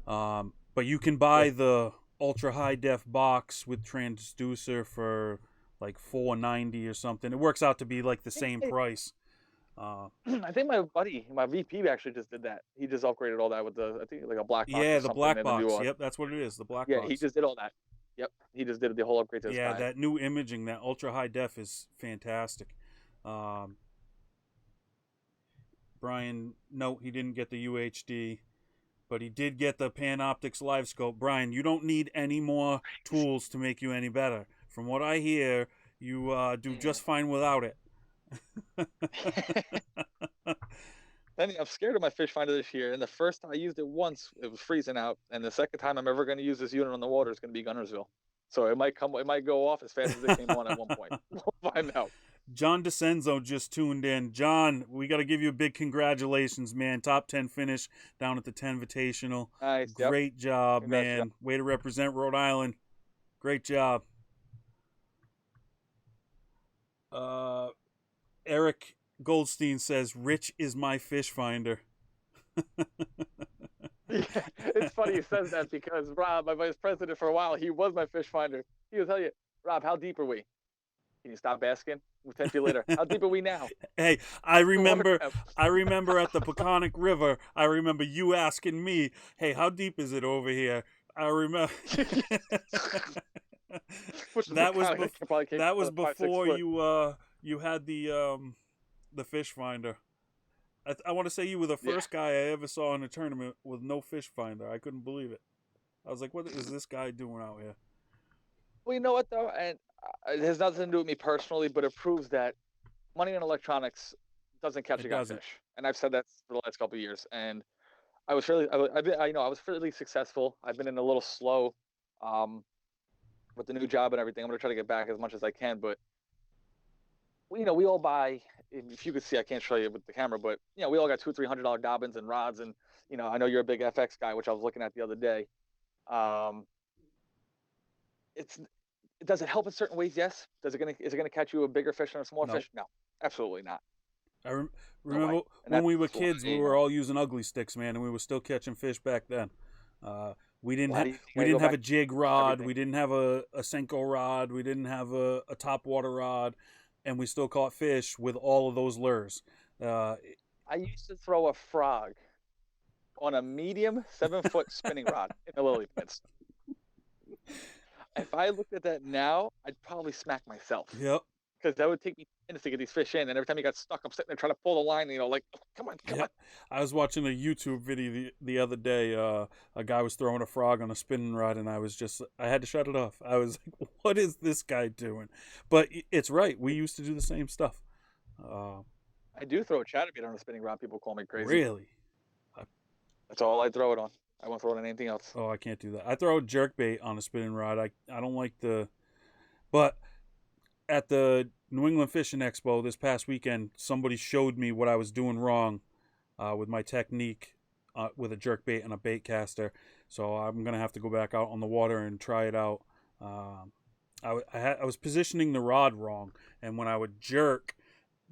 But you can buy the ultra high def box with transducer for like $4.90 or something. It works out to be like the same price. I think my VP actually just did that. He just upgraded all that with I think like a black box. Yeah, the black box. Yep, that's what it is. The black box. Yeah, he just did all that. Yep, he just did the whole upgrade to his Yeah, that new imaging, that ultra high def is fantastic. Brian, no, he didn't get the UHD, but he did get the Panoptix Live Scope. Brian, you don't need any more tools to make you any better. From what I hear, you do just fine without it. I'm scared of my fish finder this year. And the first time I used it once, it was freezing out. And the second time I'm ever going to use this unit on the water is going to be Gunnersville. So it might go off as fast as it came on at one point. We'll find out. John DeCenzo just tuned in. John, we got to give you a big congratulations, man. Top 10 finish down at the 10 Invitational. Nice. Great job, man. Way to represent Rhode Island. Great job. Eric Goldstein says, "Rich is my fish finder." Yeah, it's funny you says that because Rob, my vice president for a while, he was my fish finder. He will tell you, Rob, how deep are we? Can you stop asking? We'll 10 feet later. How deep are we now? Hey, I Water remember, temp. I remember at the Peconic River. I remember you asking me, "Hey, how deep is it over here?" I remember. Which is that was kind of probably came that was about 5, 6 before foot. you had the fish finder. I want to say you were the Yeah. first guy I ever saw in a tournament with no fish finder. I couldn't believe it. I was like, "What is this guy doing out here?" Well, you know what though, and it has nothing to do with me personally, but it proves that money in electronics doesn't catch It a guy doesn't. fish. And I've said that for the last couple of years. And I was fairly, I've been, I was fairly successful. I've been in a little slow, um, with the new job and everything. I'm gonna try to get back as much as I can, but we all buy. If you could see, I can't show you with the camera, but we all got $200-300 Dobbins and rods, and I know you're a big FX guy, which I was looking at the other day. Um, it's Does it help in certain ways? Yes. Is it gonna catch you a bigger fish than a smaller No. fish? No, absolutely not. I No way. remember And when that's we were why kids, we were all using ugly sticks, man, and we were still catching fish back then. We didn't why have do you think I go a back jig to rod, everything? we didn't have a Senko rod, we didn't have a top water rod, and we still caught fish with all of those lures. Uh, I used to throw a frog on a medium 7 foot spinning rod in the lily pads. If I looked at that now, I'd probably smack myself yep, because that would take me minutes to get these fish in. And every time you got stuck, I'm sitting there trying to pull the line, like, come on, come on. yep. I was watching a YouTube video the other day. A guy was throwing a frog on a spinning rod, and I had to shut it off. I was like, "What is this guy doing?" But it's right. We used to do the same stuff. Uh, I do throw a chatterbait on a spinning rod. People call me crazy. really? That's all I throw it on. I won't throw it on anything else. Oh, I can't do that. I throw a jerk bait on a spinning rod. I don't like but at the New England Fishing Expo this past weekend, somebody showed me what I was doing wrong with my technique with a jerk bait and a bait caster. So I'm gonna have to go back out on the water and try it out. Um, I was positioning the rod wrong, and when I would jerk,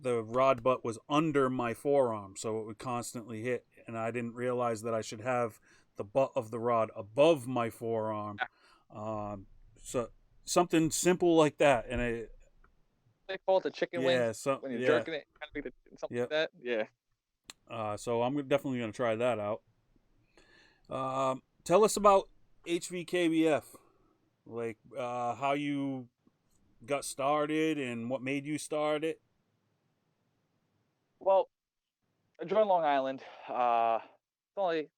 the rod butt was under my forearm, so it would constantly hit, and I didn't realize that I should have the butt of the rod above my forearm. Um, so something simple like that, and They call it the chicken wing when you're yeah, jerking it, kind of something like yep. that. Yeah. So I'm definitely gonna try that out. Tell us about HVKBF, like how you got started and what made you start it. Well, I joined Long Island. It's only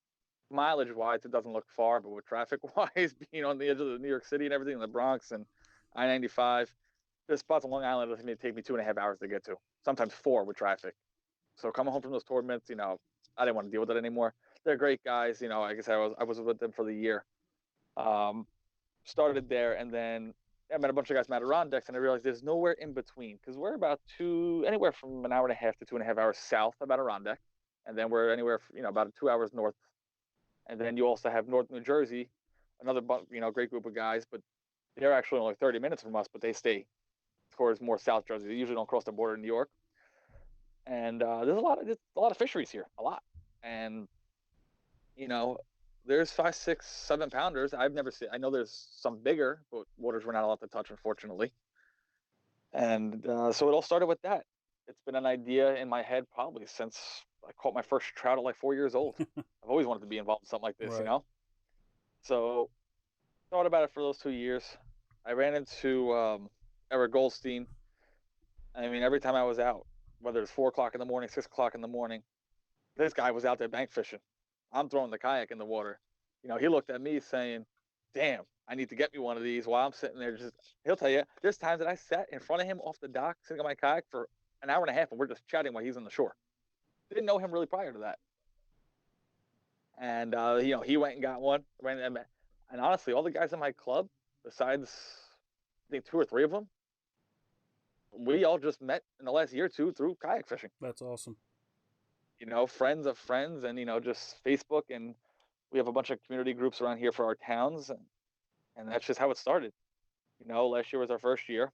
mileage wise, it doesn't look far, but with traffic wise, being on the edge of the New York City and everything in the Bronx and I-95, there's spots on Long Island that take me 2.5 hours to get to, sometimes 4 with traffic. So coming home from those tournaments, I didn't want to deal with it anymore. They're great guys. Like I said, I was with them for the year. Um, Started there, and then I met a bunch of guys from Adirondacks, and I realized there's nowhere in between because we're about anywhere from an hour and a half to 2.5 hours south of Adirondack, and then we're anywhere, about 2 hours north. And then you also have North New Jersey, another great group of guys, but they're actually only 30 minutes from us, but they stay towards more South Jersey. They usually don't cross the border in New York. And there's a lot of fisheries here, a lot. And you know, there's 5, 6, 7 pounders. I've never seen. I know there's some bigger, but waters we're not allowed to touch, unfortunately. And so it all started with that. It's been an idea in my head probably since I caught my first trout at like 4 years old. I've always wanted to be involved in something like this, Right. So thought about it for those 2 years. I ran into Eric Goldstein. I mean, every time I was out, whether it's 4 o'clock in the morning, 6 o'clock in the morning, this guy was out there bank fishing. I'm throwing the kayak in the water. He looked at me saying, "Damn, I need to get me one of these." While I'm sitting there, he'll tell you, there's times that I sat in front of him off the dock, sitting on my kayak for an hour and a half, and we're just chatting while he's on the shore. Didn't know him really prior to that. And he went and got one. And honestly, all the guys in my club, besides I think 2 or 3 of them, we all just met in the last year or two through kayak fishing. That's awesome. Friends of friends, and just Facebook, and we have a bunch of community groups around here for our towns, and that's just how it started. Last year was our first year.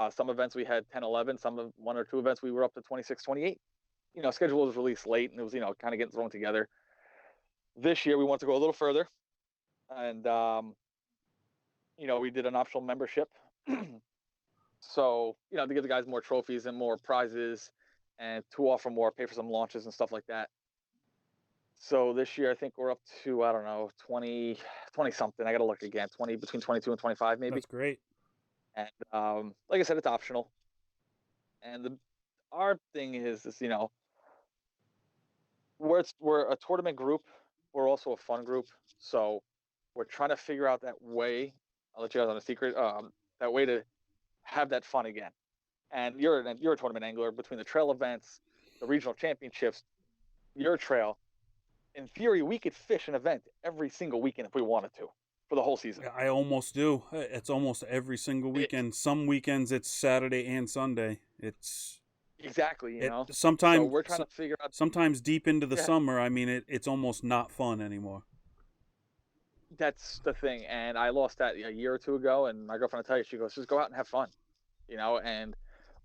Some events we had 10, 11. Some of one or two events we were up to 26, 28. Schedule was released late and it was, kind of getting thrown together. This year we want to go a little further, and we did an optional membership. So, to give the guys more trophies and more prizes and to offer more, pay for some launches and stuff like that. So this year I think we're up to, I don't know, 20 something. I got to look again. 20, between 22 and 25 maybe. That's great. And like I said, it's optional. And our thing is, we're a tournament group. We're also a fun group. So we're trying to figure out that way. I'll let you guys on a secret. That way to have that fun again. And you're a tournament angler. Between the trail events, the regional championships, your trail, in theory, we could fish an event every single weekend if we wanted to for the whole season. I almost do. It's almost every single weekend. Some weekends it's Saturday and Sunday. It's exactly, sometimes, so we're trying to figure out. Sometimes deep into the summer, I mean, it's almost not fun anymore. That's the thing, and I lost that a year or two ago. And my girlfriend will tell you, she goes, "Just go out and have fun," And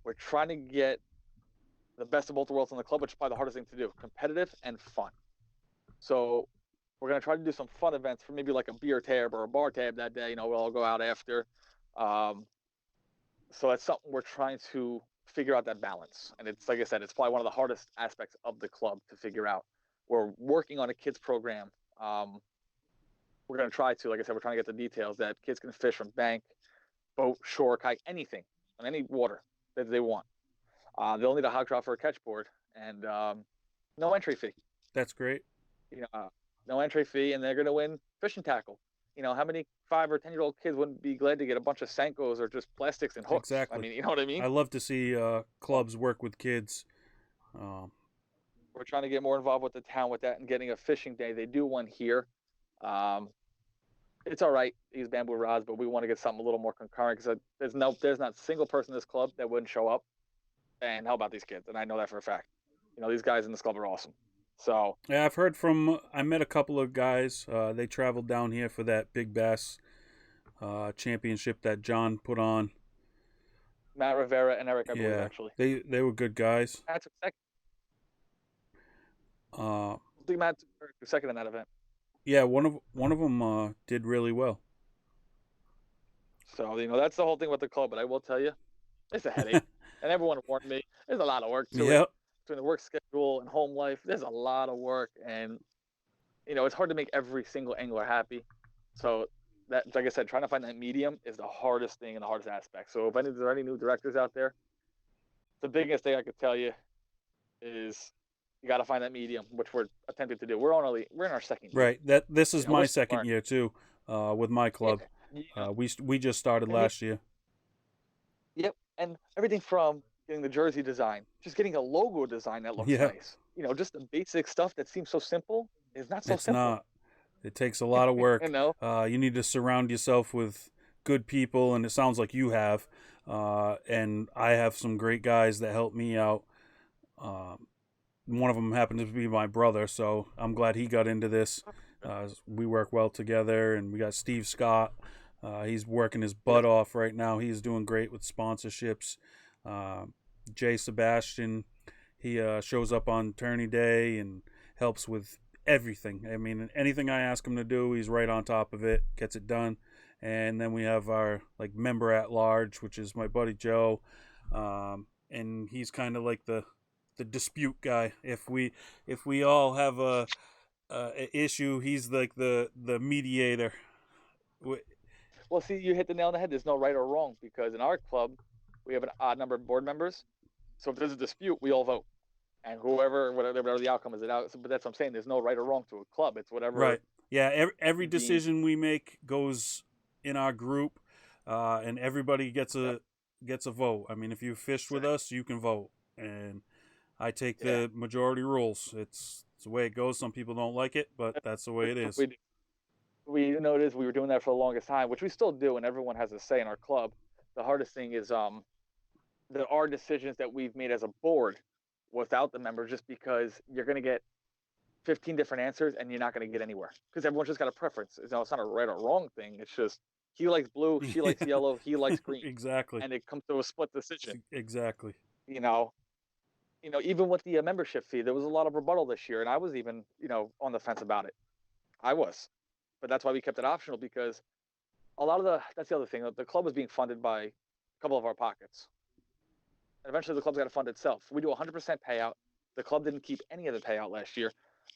we're trying to get the best of both worlds in the club, which is probably the hardest thing to do: competitive and fun. So we're going to try to do some fun events for maybe like a beer tab or a bar tab that day. We'll all go out after. So that's something we're trying to figure out, that balance. And it's, like I said, it's probably one of the hardest aspects of the club to figure out. We're working on a kids program. We're going to try to, like I said, we're trying to get the details that kids can fish from bank, boat, shore, kayak, anything on any water that they want. They'll need a hog trough or a catch board, and no entry fee. That's great. No entry fee, and they're going to win fishing tackle. How many 5 or 10-year-old kids wouldn't be glad to get a bunch of Senkos or just plastics and hooks? Exactly. I mean, you know what I mean? I love to see clubs work with kids. We're trying to get more involved with the town with that and getting a fishing day. They do one here. It's all right, these bamboo rods, but we want to get something a little more concurrent, because there's not a single person in this club that wouldn't show up and help out these kids, and I know that for a fact. These guys in this club are awesome. So yeah, I met a couple of guys. They traveled down here for that Big Bass championship that John put on. Matt Rivera and Eric, I believe, actually. They were good guys. Matt took second. I think Matt took second in that event. Yeah, one of them did really well. So that's the whole thing with the club. But I will tell you, it's a headache. And everyone warned me. There's a lot of work to it. Between the work schedule and home life, there's a lot of work, and it's hard to make every single angler happy. So that, like I said, trying to find that medium is the hardest thing and the hardest aspect. So if there are any new directors out there, the biggest thing I could tell you is you got to find that medium, which we're attempting to do. We're in our second year. Right. This is my second year too, with my club. Yeah. We just started last year. Yep, and everything from getting the jersey design, just getting a logo design that looks nice. Just the basic stuff that seems so simple is not so simple. It's not. It takes a lot of work. You need to surround yourself with good people, and it sounds like you have. And I have some great guys that help me out. One of them happened to be my brother, so I'm glad he got into this. We work well together, and we got Steve Scott. He's working his butt off right now. He's doing great with sponsorships. Jay Sebastian, he shows up on tourney day and helps with everything. I mean, anything I ask him to do, he's right on top of it, gets it done. And then we have our member at large, which is my buddy Joe, and he's kind of like the dispute guy. If we all have a issue, he's like the mediator. Well, see, you hit the nail on the head. There's no right or wrong, because in our club we have an odd number of board members. So if there's a dispute, we all vote, and whatever the outcome is, out. But that's what I'm saying. There's no right or wrong to a club. It's whatever. Right. Yeah. Every decision we make goes in our group, and everybody gets a vote. I mean, if you fished with us, you can vote, and I take the majority rules. It's the way it goes. Some people don't like it, but that's the way it is. We noticed we were doing that for the longest time, which we still do, and everyone has a say in our club. The hardest thing is there are decisions that we've made as a board without the members, just because you're going to get 15 different answers and you're not going to get anywhere, because everyone's just got a preference. It's not a right or wrong thing. It's just He likes blue, she likes yellow, he likes green, Exactly. and it comes to a split decision. Exactly. You know, even with the membership fee, there was a lot of rebuttal this year, and I was even on the fence about it. I was, but that's why we kept it optional because a lot of that's the other thing. The club was being funded by a couple of our pockets. And eventually the club's got to fund itself. We do 100% payout. The club didn't keep any of the payout last year.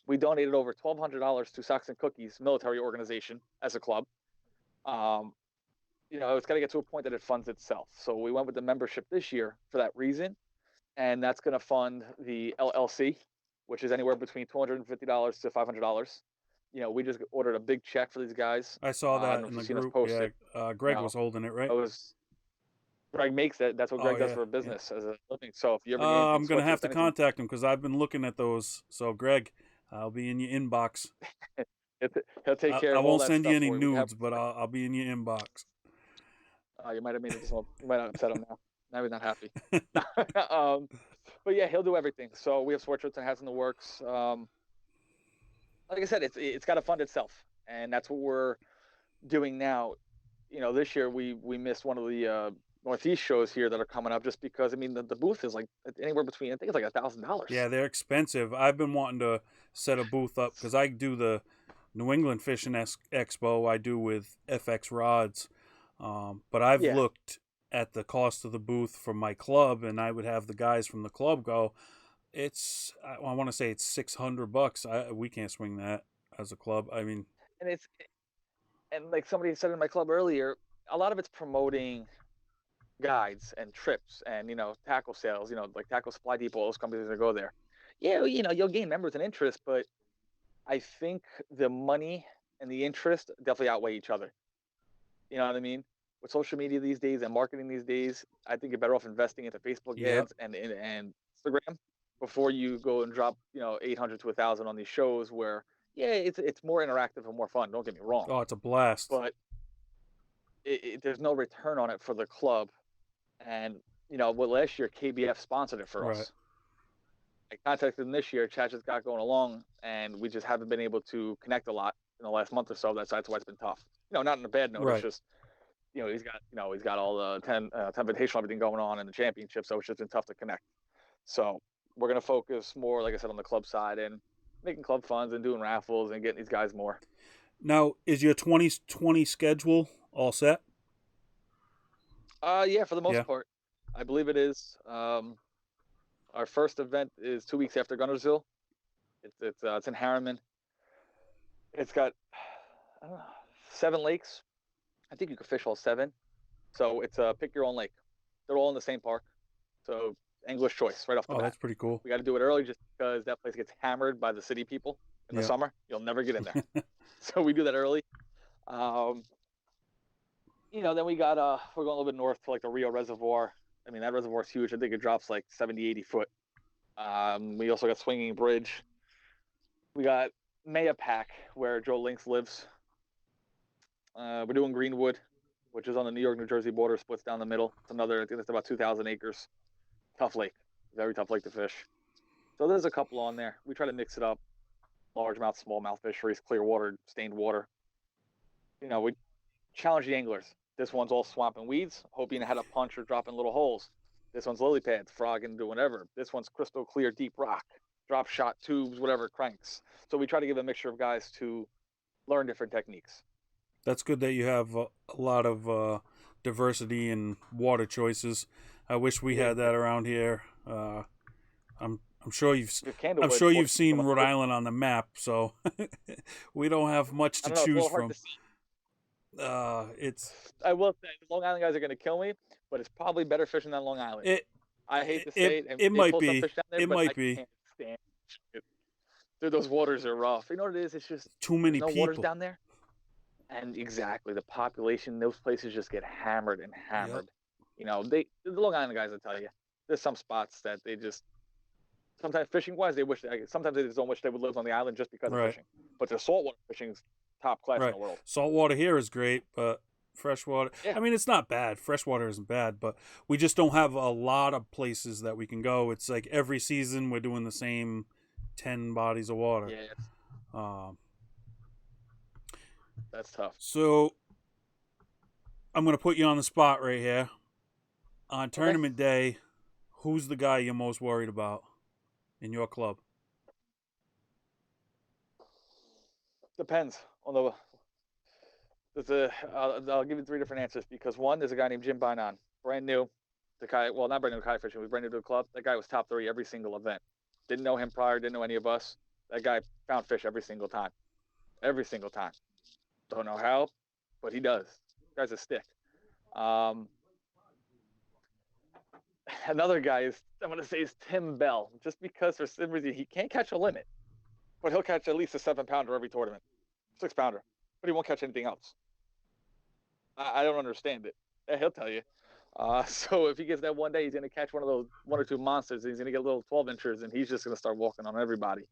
We donated over $1,200 to Socks and Cookies military organization as a club. It's got to get to a point that it funds itself. So we went with the membership this year for that reason. And that's going to fund the LLC, which is anywhere between $250 to $500. We just ordered a big check for these guys. I saw I don't that know if in the you've seen us group. post Yeah, it. Greg was holding it, right? Greg makes it. That's what Greg does yeah, for a business as a living. So if you ever need anything, I'm gonna have to anything, contact him because I've been looking at those. So Greg, I'll be in your inbox. he'll take care I of all won't that send stuff you any for nudes, but I'll be in your inbox. You might have made it. You might have upset him now. Now he's not happy. But yeah, he'll do everything. So we have sweatshirts and hats in the works. Like I said, it's got to fund itself, and that's what we're doing now. This year we missed one of the Northeast shows here that are coming up just because the booth is like anywhere between, I think it's like $1,000. Yeah, they're expensive. I've been wanting to set a booth up because I do the New England Fishing Expo. I do with FX rods, but I've looked at the cost of the booth for my club, and I would have the guys from the club go. I want to say it's $600. We can't swing that as a club. And like somebody said in my club earlier, a lot of it's promoting guides and trips and tackle sales, like Tackle Supply Depot, all those companies that go there. Yeah, you'll gain members and interest, but I think the money and the interest definitely outweigh each other. You know what I mean? With social media these days and marketing these days, I think you're better off investing into Facebook ads and Instagram before you go and drop 800 to 1,000 on these shows where it's more interactive and more fun. Don't get me wrong. Oh, it's a blast. But there's no return on it for the club. And last year KBF sponsored it for us. I contacted them this year. Chat just got going along, and we just haven't been able to connect a lot in the last month or so. That's why it's been tough. Not in a bad note. Right. It's just he's got all the 10 invitational everything going on in the championship, so it's just been tough to connect. So we're gonna focus more, like I said, on the club side and making club funds and doing raffles and getting these guys more. Now, is your 2020 schedule all set? Yeah, for the most part, I believe it is. Our first event is 2 weeks after Gunnersville. It's in Harriman. It's got 7 lakes. I think you can fish all 7. So it's pick your own lake. They're all in the same park. So English choice right off the bat. That's pretty cool. We got to do it early just because that place gets hammered by the city people in the summer. You'll never get in there. So we do that early. Then we got we're going a little bit north to like the Rio Reservoir. That reservoir is huge. I think it drops like 70, 80 foot. We also got Swinging Bridge. We got Mayapack, where Joe Lynx lives. We're doing Greenwood, which is on the New York, New Jersey border, splits down the middle. It's another, I think it's about 2,000 acres. Tough lake. Very tough lake to fish. So there's a couple on there. We try to mix it up. Largemouth, smallmouth fisheries, clear water, stained water. We challenge the anglers. This one's all swamp and weeds, hoping how to punch or drop in little holes. This one's lily pads, frogging, do whatever. This one's crystal clear, deep rock, drop shot, tubes, whatever, cranks. So we try to give a mixture of guys to learn different techniques. That's good that you have a lot of diversity in water choices. I wish we had that around here. I'm sure you've seen Rhode Island on the map, so we don't have much to choose from. I will say the Long Island guys are going to kill me, but it's probably better fishing than Long Island. I hate to say it. It might be. It might be. Can't stand it. Dude, those waters are rough. You know what it is? It's just too many people. Waters down there. And exactly, the population, those places just get hammered and hammered. Yep. The Long Island guys will tell you, there's some spots that they just, sometimes fishing-wise, sometimes they just don't wish they would live on the island just because of fishing. But their saltwater fishing is top class in the world. Saltwater here is great, but freshwater, it's not bad. Freshwater isn't bad, but we just don't have a lot of places that we can go. It's like every season we're doing the same 10 bodies of water. Yeah. That's tough. So I'm gonna put you on the spot right here. On Okay. tournament day, who's the guy you're most worried about in your club? Depends on the. There's a. I'll give you three different answers because one, there's a guy named Jim Bainon, brand new. The guy, well, not brand new kite fishing, he was brand new to the club. That guy was top three every single event. Didn't know him prior, didn't know any of us. That guy found fish every single time. Every single time. Don't know how, but he does. Guy's a stick. Um, Another guy is, I'm going to say, is Tim Bell, just because for some reason he can't catch a limit, but he'll catch at least a 7-pounder every tournament, 6-pounder, but he won't catch anything else. I don't understand it. He'll tell you. So if he gets that one day, he's going to catch one of those 1 or 2 monsters, and he's going to get little 12-inchers, and he's just going to start walking on everybody.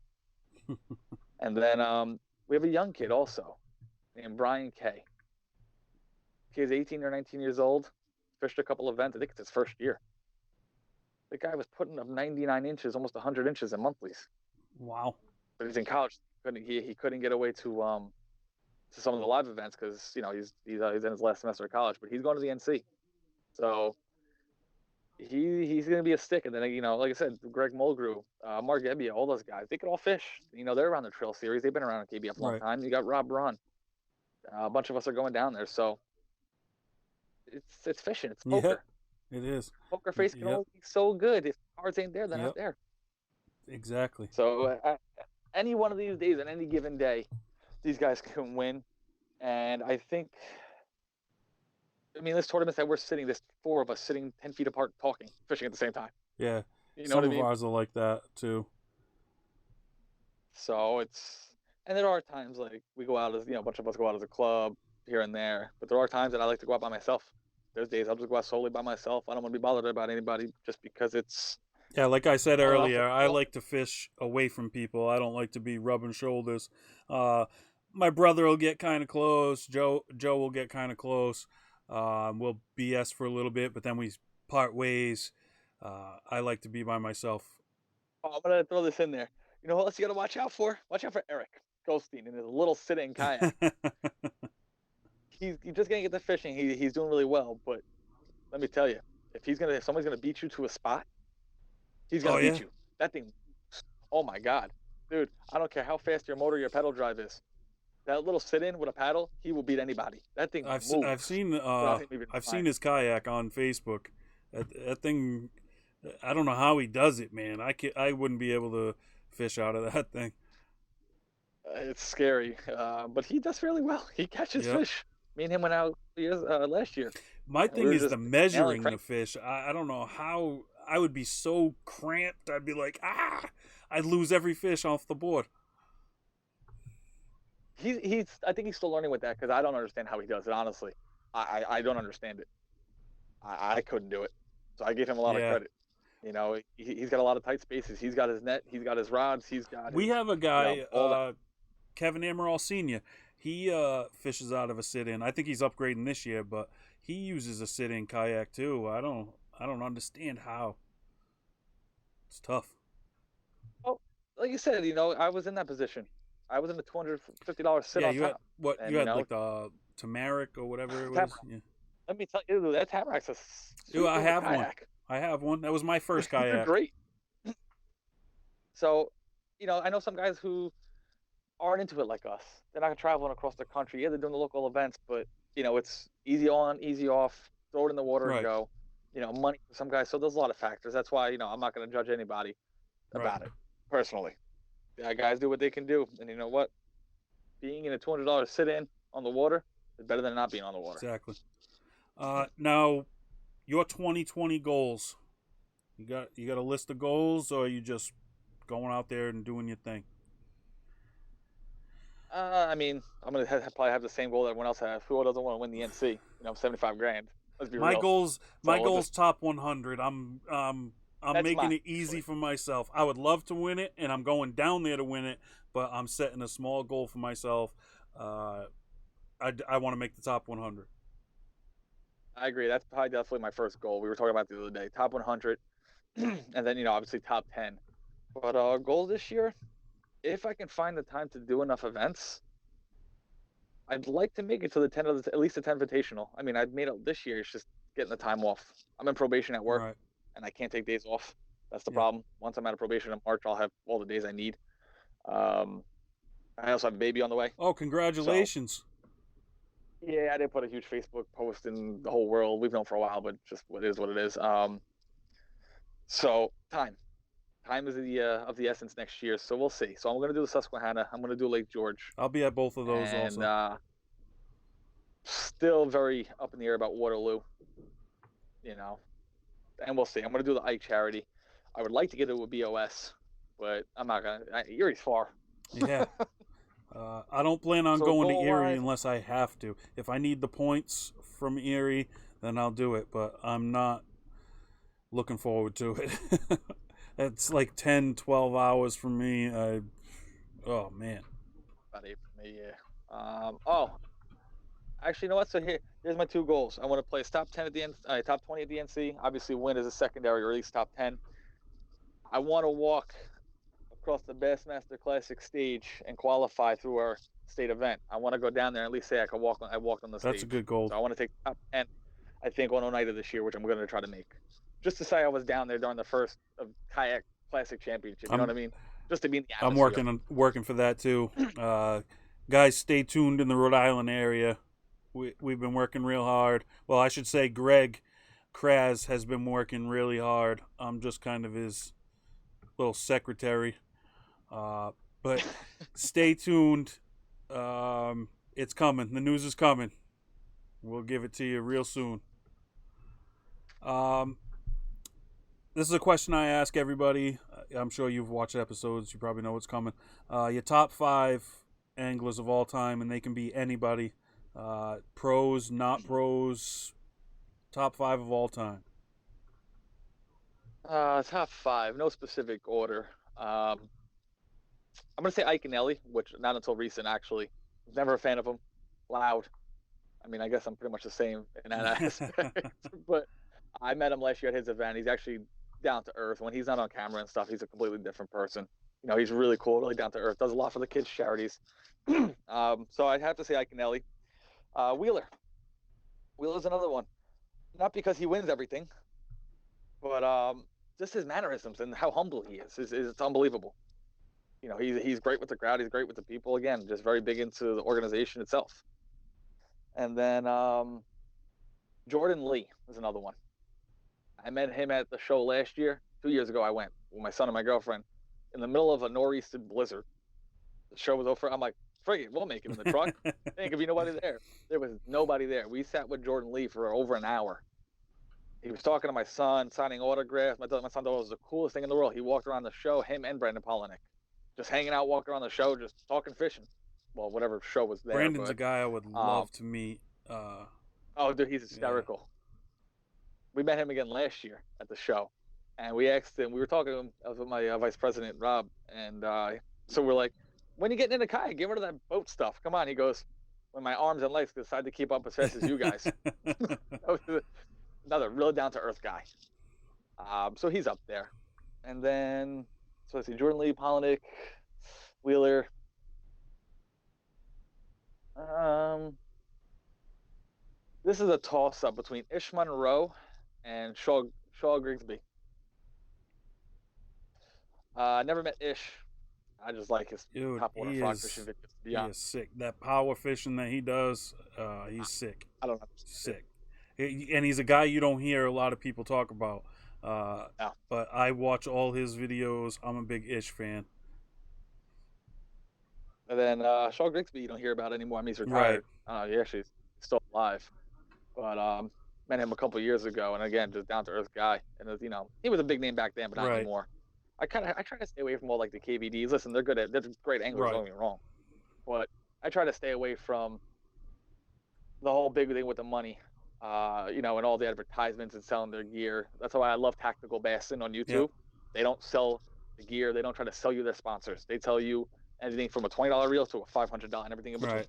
And then we have a young kid also named Brian Kay. He's 18 or 19 years old, fished a couple events. I think it's his first year. The guy was putting up 99 inches, almost 100 inches in monthlies. Wow. But he's in college. He couldn't get away to some of the live events because he's in his last semester of college. But he's going to the NC, so he's going to be a stick. And then like I said, Greg Mulgrew, Mark Gebbia, all those guys, they could all fish. They're around the Trail Series. They've been around KBF a long time. You got Rob Braun. A bunch of us are going down there, so it's fishing. It's poker. Yep, it is. Poker face can only be so good. If cards ain't there, they're not there. Exactly. So any one of these days, on any given day, these guys can win. And I think, this tournament that we're sitting, there's 4 of us sitting 10 feet apart talking, fishing at the same time. Yeah. You know Some what I of mean? ours are like that too. So and there are times like we go out as, a bunch of us go out as a club here and there, but there are times that I like to go out by myself. There's days I'll just go out solely by myself. I don't want to be bothered about anybody just because it's. Yeah, like I said earlier, I like to fish away from people. I don't like to be rubbing shoulders. My brother will get kind of close. Joe will get kind of close. We'll BS for a little bit, but then we part ways. I like to be by myself. Oh, I'm gonna throw this in there. You know what else you gotta watch out for? Watch out for Eric Goldstein in his little sit-in kayak. He's just gonna get the fishing. He's doing really well, but let me tell you, if somebody's gonna beat you to a spot, he's gonna beat you. That thing, oh my god, dude! I don't care how fast your motor, your pedal drive is. That little sit-in with a paddle, he will beat anybody. That thing moves. I've seen his kayak on Facebook. That thing, I don't know how he does it, man. I wouldn't be able to fish out of that thing. It's scary, but he does really well. He catches fish. Me and him went out last year. My thing is the measuring the fish. I don't know how. I would be so cramped. I'd be like, I'd lose every fish off the board. I think he's still learning with that because I don't understand how he does it. Honestly, I don't understand it. I couldn't do it, so I give him a lot of credit. He's got a lot of tight spaces. He's got his net. He's got his rods. We have a guy, Kevin Amaral Sr. He fishes out of a sit-in. I think he's upgrading this year, but he uses a sit-in kayak too. I don't understand how. It's tough. Oh, like you said, I was in that position. I was in the $250 sit on top. You had like the Tamarack or whatever it was. Yeah. Let me tell you, that Tamarack's a super kayak. I have one. That was my first kayak. They're great. So, I know some guys who aren't into it like us. They're not traveling across the country. Yeah, they're doing the local events, but it's easy on, easy off. Throw it in the water and go. Money for some guys. So there's a lot of factors. That's why I'm not going to judge anybody about it personally. Yeah, guys do what they can do, and you know what? Being in a $200 sit-in on the water is better than not being on the water. Exactly. Now, your 2020 goals. You got a list of goals, or are you just going out there and doing your thing? I'm gonna probably have the same goal that everyone else has. Who doesn't want to win the NC? $75,000. Let's be real. My goal's top 100. I'm making it easy for myself. I would love to win it, and I'm going down there to win it, but I'm setting a small goal for myself. I want to make the top 100. I agree. That's probably definitely my first goal. We were talking about the other day. Top 100, and then, obviously top 10. But our goal this year, if I can find the time to do enough events, I'd like to make it to the 10 of the, at least the 10 invitational. I mean, I've made it this year. It's just getting the time off. I'm in probation at work, Right. and I can't take days off. That's the Yeah. problem. Once I'm out of probation in March, I'll have all the days I need. I also have a baby on the way. Oh, congratulations. So, yeah, I didn't put a huge Facebook post in the whole world. We've known for a while, but just what is what it is. So time is of the essence next year. So we'll see. So I'm going to do the Susquehanna. I'm going to do Lake George. I'll be at both of those and also. Still very up in the air about Waterloo. And we'll see. I'm going to do the Ike charity. I would like to get it with BOS, but I'm not going to. Erie's far. Yeah. I don't plan on So going to goal Erie wise- unless I have to. If I need the points from Erie, then I'll do it, but I'm not looking forward to it. It's like 10, 12 hours for me. Oh, man. About 8 for me, yeah. Actually, you know what? So here's my two goals. I want to place top 10 at the top 20 at the NC. Obviously, win is a secondary, or at least top 10. I want to walk across the Bassmaster Classic stage and qualify through our state event. I want to go down there and at least say I walked on the stage. That's a good goal. So I want to take top 10, I think, on Oneida this year, which I'm going to try to make. Just to say I was down there during the first of Kayak Classic Championship. You know what I mean? Just to be in the atmosphere. I'm working for that too. Guys, stay tuned in the Rhode Island area. We've been working real hard. Well, I should say Greg Kraz has been working really hard. I'm just kind of his little secretary. But stay tuned. It's coming. The news is coming. We'll give it to you real soon. This is a question I ask everybody. I'm sure you've watched episodes. You probably know what's coming. Your top 5 anglers of all time, and they can be anybody. Pros, not pros. Top 5 of all time. Top 5, no specific order. I'm gonna say Ike and Ellie, which not until recent actually. Never a fan of him. Loud. I mean, I guess I'm pretty much the same in that aspect. But I met him last year at his event. He's actually down to earth. When he's not on camera and stuff, he's a completely different person. He's really cool, really down to earth. Does a lot for the kids' charities. So I'd have to say Ike and Ellie. Wheeler. Wheeler's another one. Not because he wins everything, but just his mannerisms and how humble he is. It's unbelievable. He's great with the crowd. He's great with the people. Again, just very big into the organization itself. And then Jordan Lee is another one. I met him at the show last year. 2 years ago, I went with my son and my girlfriend in the middle of a nor'easter blizzard. The show was over. I'm like, frig it, we'll make it in the truck. There ain't gonna be nobody there. There was nobody there. We sat with Jordan Lee for over an hour. He was talking to my son, signing autographs. My son thought it was the coolest thing in the world. He walked around the show, him and Brandon Polinick, just hanging out, walking around the show, just talking fishing. Well, whatever show was there. Brandon's a guy I would love to meet. Oh, dude, he's hysterical. Yeah. We met him again last year at the show, and we asked him. We were talking to him. I was with my vice president, Rob, and so we're like, "When are you getting into kayak? Get rid of that boat stuff. Come on." He goes, "When my arms and legs decide to keep up as fast as you guys." Another really down to earth guy. So he's up there, and then let's see, Jordan Lee, Polinick, Wheeler. This is a toss-up between Ish Monroe and Shaw Grigsby. Never met Ish. I just like his top water frog fishing videos. Yeah, he is sick. That power fishing that he does, he's sick. I don't know. Sick. And he's a guy you don't hear a lot of people talk about. But I watch all his videos. I'm a big Ish fan. And then Shaw Grigsby you don't hear about anymore. I mean, he's retired. Right. He actually is still alive. But met him a couple of years ago, and again, just down to earth guy. And he was a big name back then, but not anymore. I try to stay away from all like the KVDs. Listen, they're great anglers, don't get me wrong. But I try to stay away from the whole big thing with the money, and all the advertisements and selling their gear. That's why I love Tactical Bassin on YouTube. Yep. They don't sell the gear. They don't try to sell you their sponsors. They tell you anything from a $20 reel to a $500 and everything in between. Right.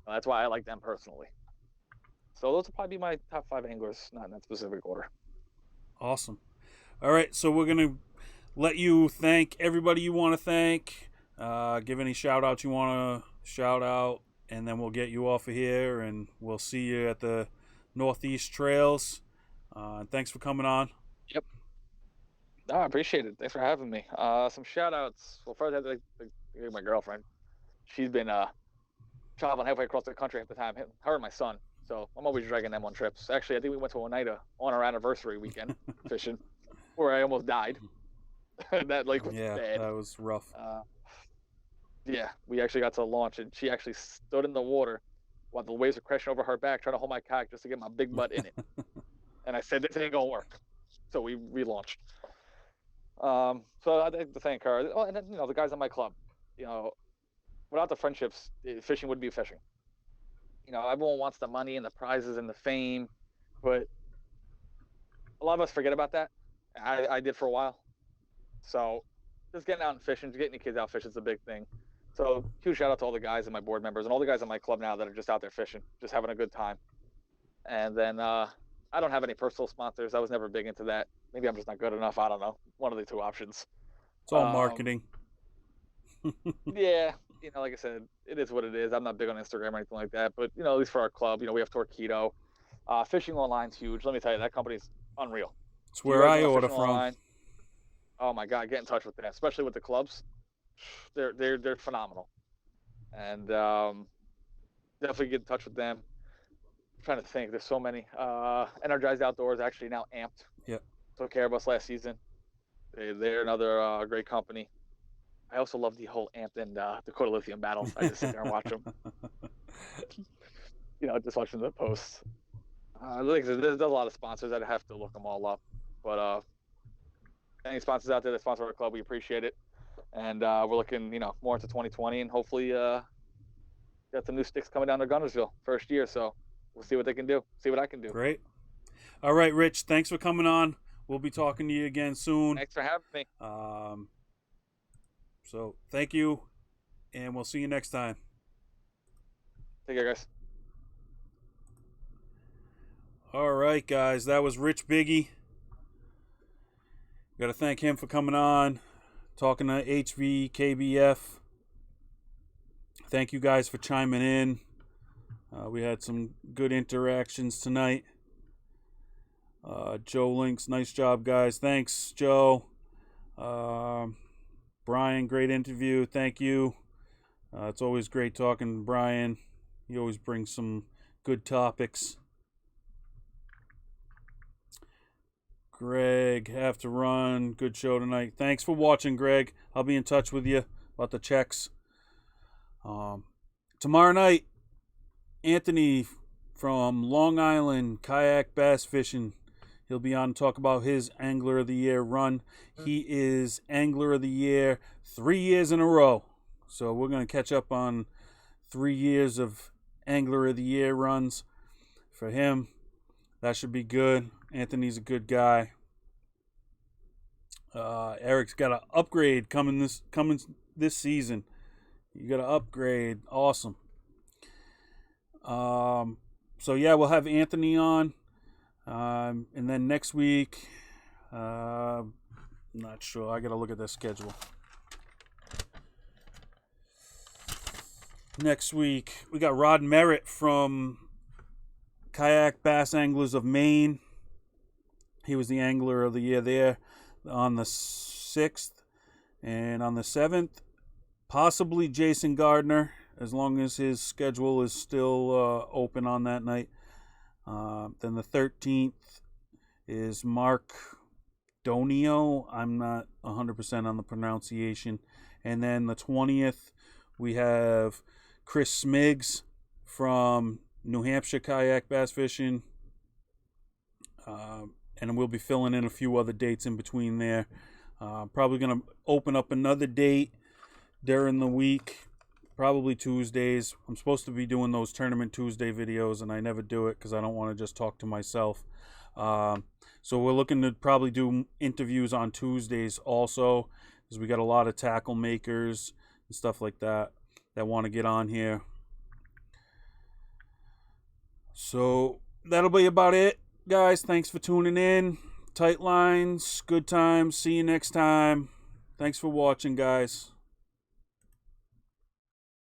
That's why I like them personally. So those will probably be my top 5 anglers, not in that specific order. Awesome. All right, so we're going to let you thank everybody you want to thank. Give any shout-outs you want to shout out. and then we'll get you off of here, and we'll see you at the Northeast Trails. Thanks for coming on. Yep. No, I appreciate it. Thanks for having me. Some shout outs. Well, first I have to thank my girlfriend. She's been traveling halfway across the country at the time, her and my son. So I'm always dragging them on trips. Actually, I think we went to Oneida on our anniversary weekend fishing, where I almost died. That lake was bad. That was rough. Yeah, we actually got to launch, and she actually stood in the water while the waves were crashing over her back, trying to hold my kayak just to get my big butt in it. And I said, this ain't gonna work. So we relaunched. So I'd like to thank her. Oh, and then, the guys in my club. Without the friendships, fishing wouldn't be fishing. Everyone wants the money and the prizes and the fame, but a lot of us forget about that. I did for a while. So just getting out and fishing, getting the kids out fishing is a big thing. So huge shout out to all the guys and my board members and all the guys in my club now that are just out there fishing, just having a good time. And then I don't have any personal sponsors. I was never big into that. Maybe I'm just not good enough. I don't know. One of the two options. It's all marketing. Yeah. Like I said, it is what it is. I'm not big on Instagram or anything like that. But, at least for our club, we have Torquedo. Fishing Online's huge. Let me tell you, that company's unreal. It's where I order from. Online, oh, my God. Get in touch with them, especially with the clubs. They're phenomenal. And definitely get in touch with them. I'm trying to think. There's so many. Energized Outdoors actually now Amped. Yep. Took care of us last season. They're another great company. I also love the whole Amped and Dakota Lithium battles. I just sit there and watch them. Just watching the posts. Like I said, there's a lot of sponsors. I'd have to look them all up. But any sponsors out there that sponsor our club, we appreciate it. And we're looking, more into 2020, and hopefully got some new sticks coming down to Gunnersville first year. So we'll see what they can do. See what I can do. Great. All right, Rich. Thanks for coming on. We'll be talking to you again soon. Thanks for having me. So thank you, and we'll see you next time. Take care, guys. All right, guys. That was Rich Biggie. Got to thank him for coming on, talking to HVKBF. Thank you guys for chiming in. We had some good interactions tonight. Joe Links, nice job, guys. Thanks, Joe. Brian, great interview. Thank you. It's always great talking to Brian. He always brings some good topics. Greg, have to run. Good show tonight. Thanks for watching, Greg. I'll be in touch with you about the checks. Tomorrow night, Anthony from Long Island, kayak bass fishing. He'll be on to talk about his Angler of the Year run. He is Angler of the Year 3 years in a row. So we're going to catch up on 3 years of Angler of the Year runs for him. That should be good. Anthony's a good guy. Eric's got an upgrade coming this season. You got to upgrade. Awesome. So yeah, we'll have Anthony on. And then next week, I'm not sure. I got to look at the schedule. Next week, we got Rod Merritt from Kayak Bass Anglers of Maine. He was the Angler of the Year there on the 6th. And on the 7th, possibly Jason Gardner, as long as his schedule is still open on that night. Then the 13th is Mark Donio. I'm not 100% on the pronunciation. And then the 20th, we have Chris Smiggs from New Hampshire Kayak Bass Fishing. And we'll be filling in a few other dates in between there. Probably going to open up another date during the week. Probably Tuesdays. I'm supposed to be doing those Tournament Tuesday videos, and I never do it because I don't want to just talk to myself. So we're looking to probably do interviews on Tuesdays also, because we got a lot of tackle makers and stuff like that want to get on here. So that'll be about it, guys. Thanks for tuning in. Tight lines, good times. See you next time. Thanks for watching, guys.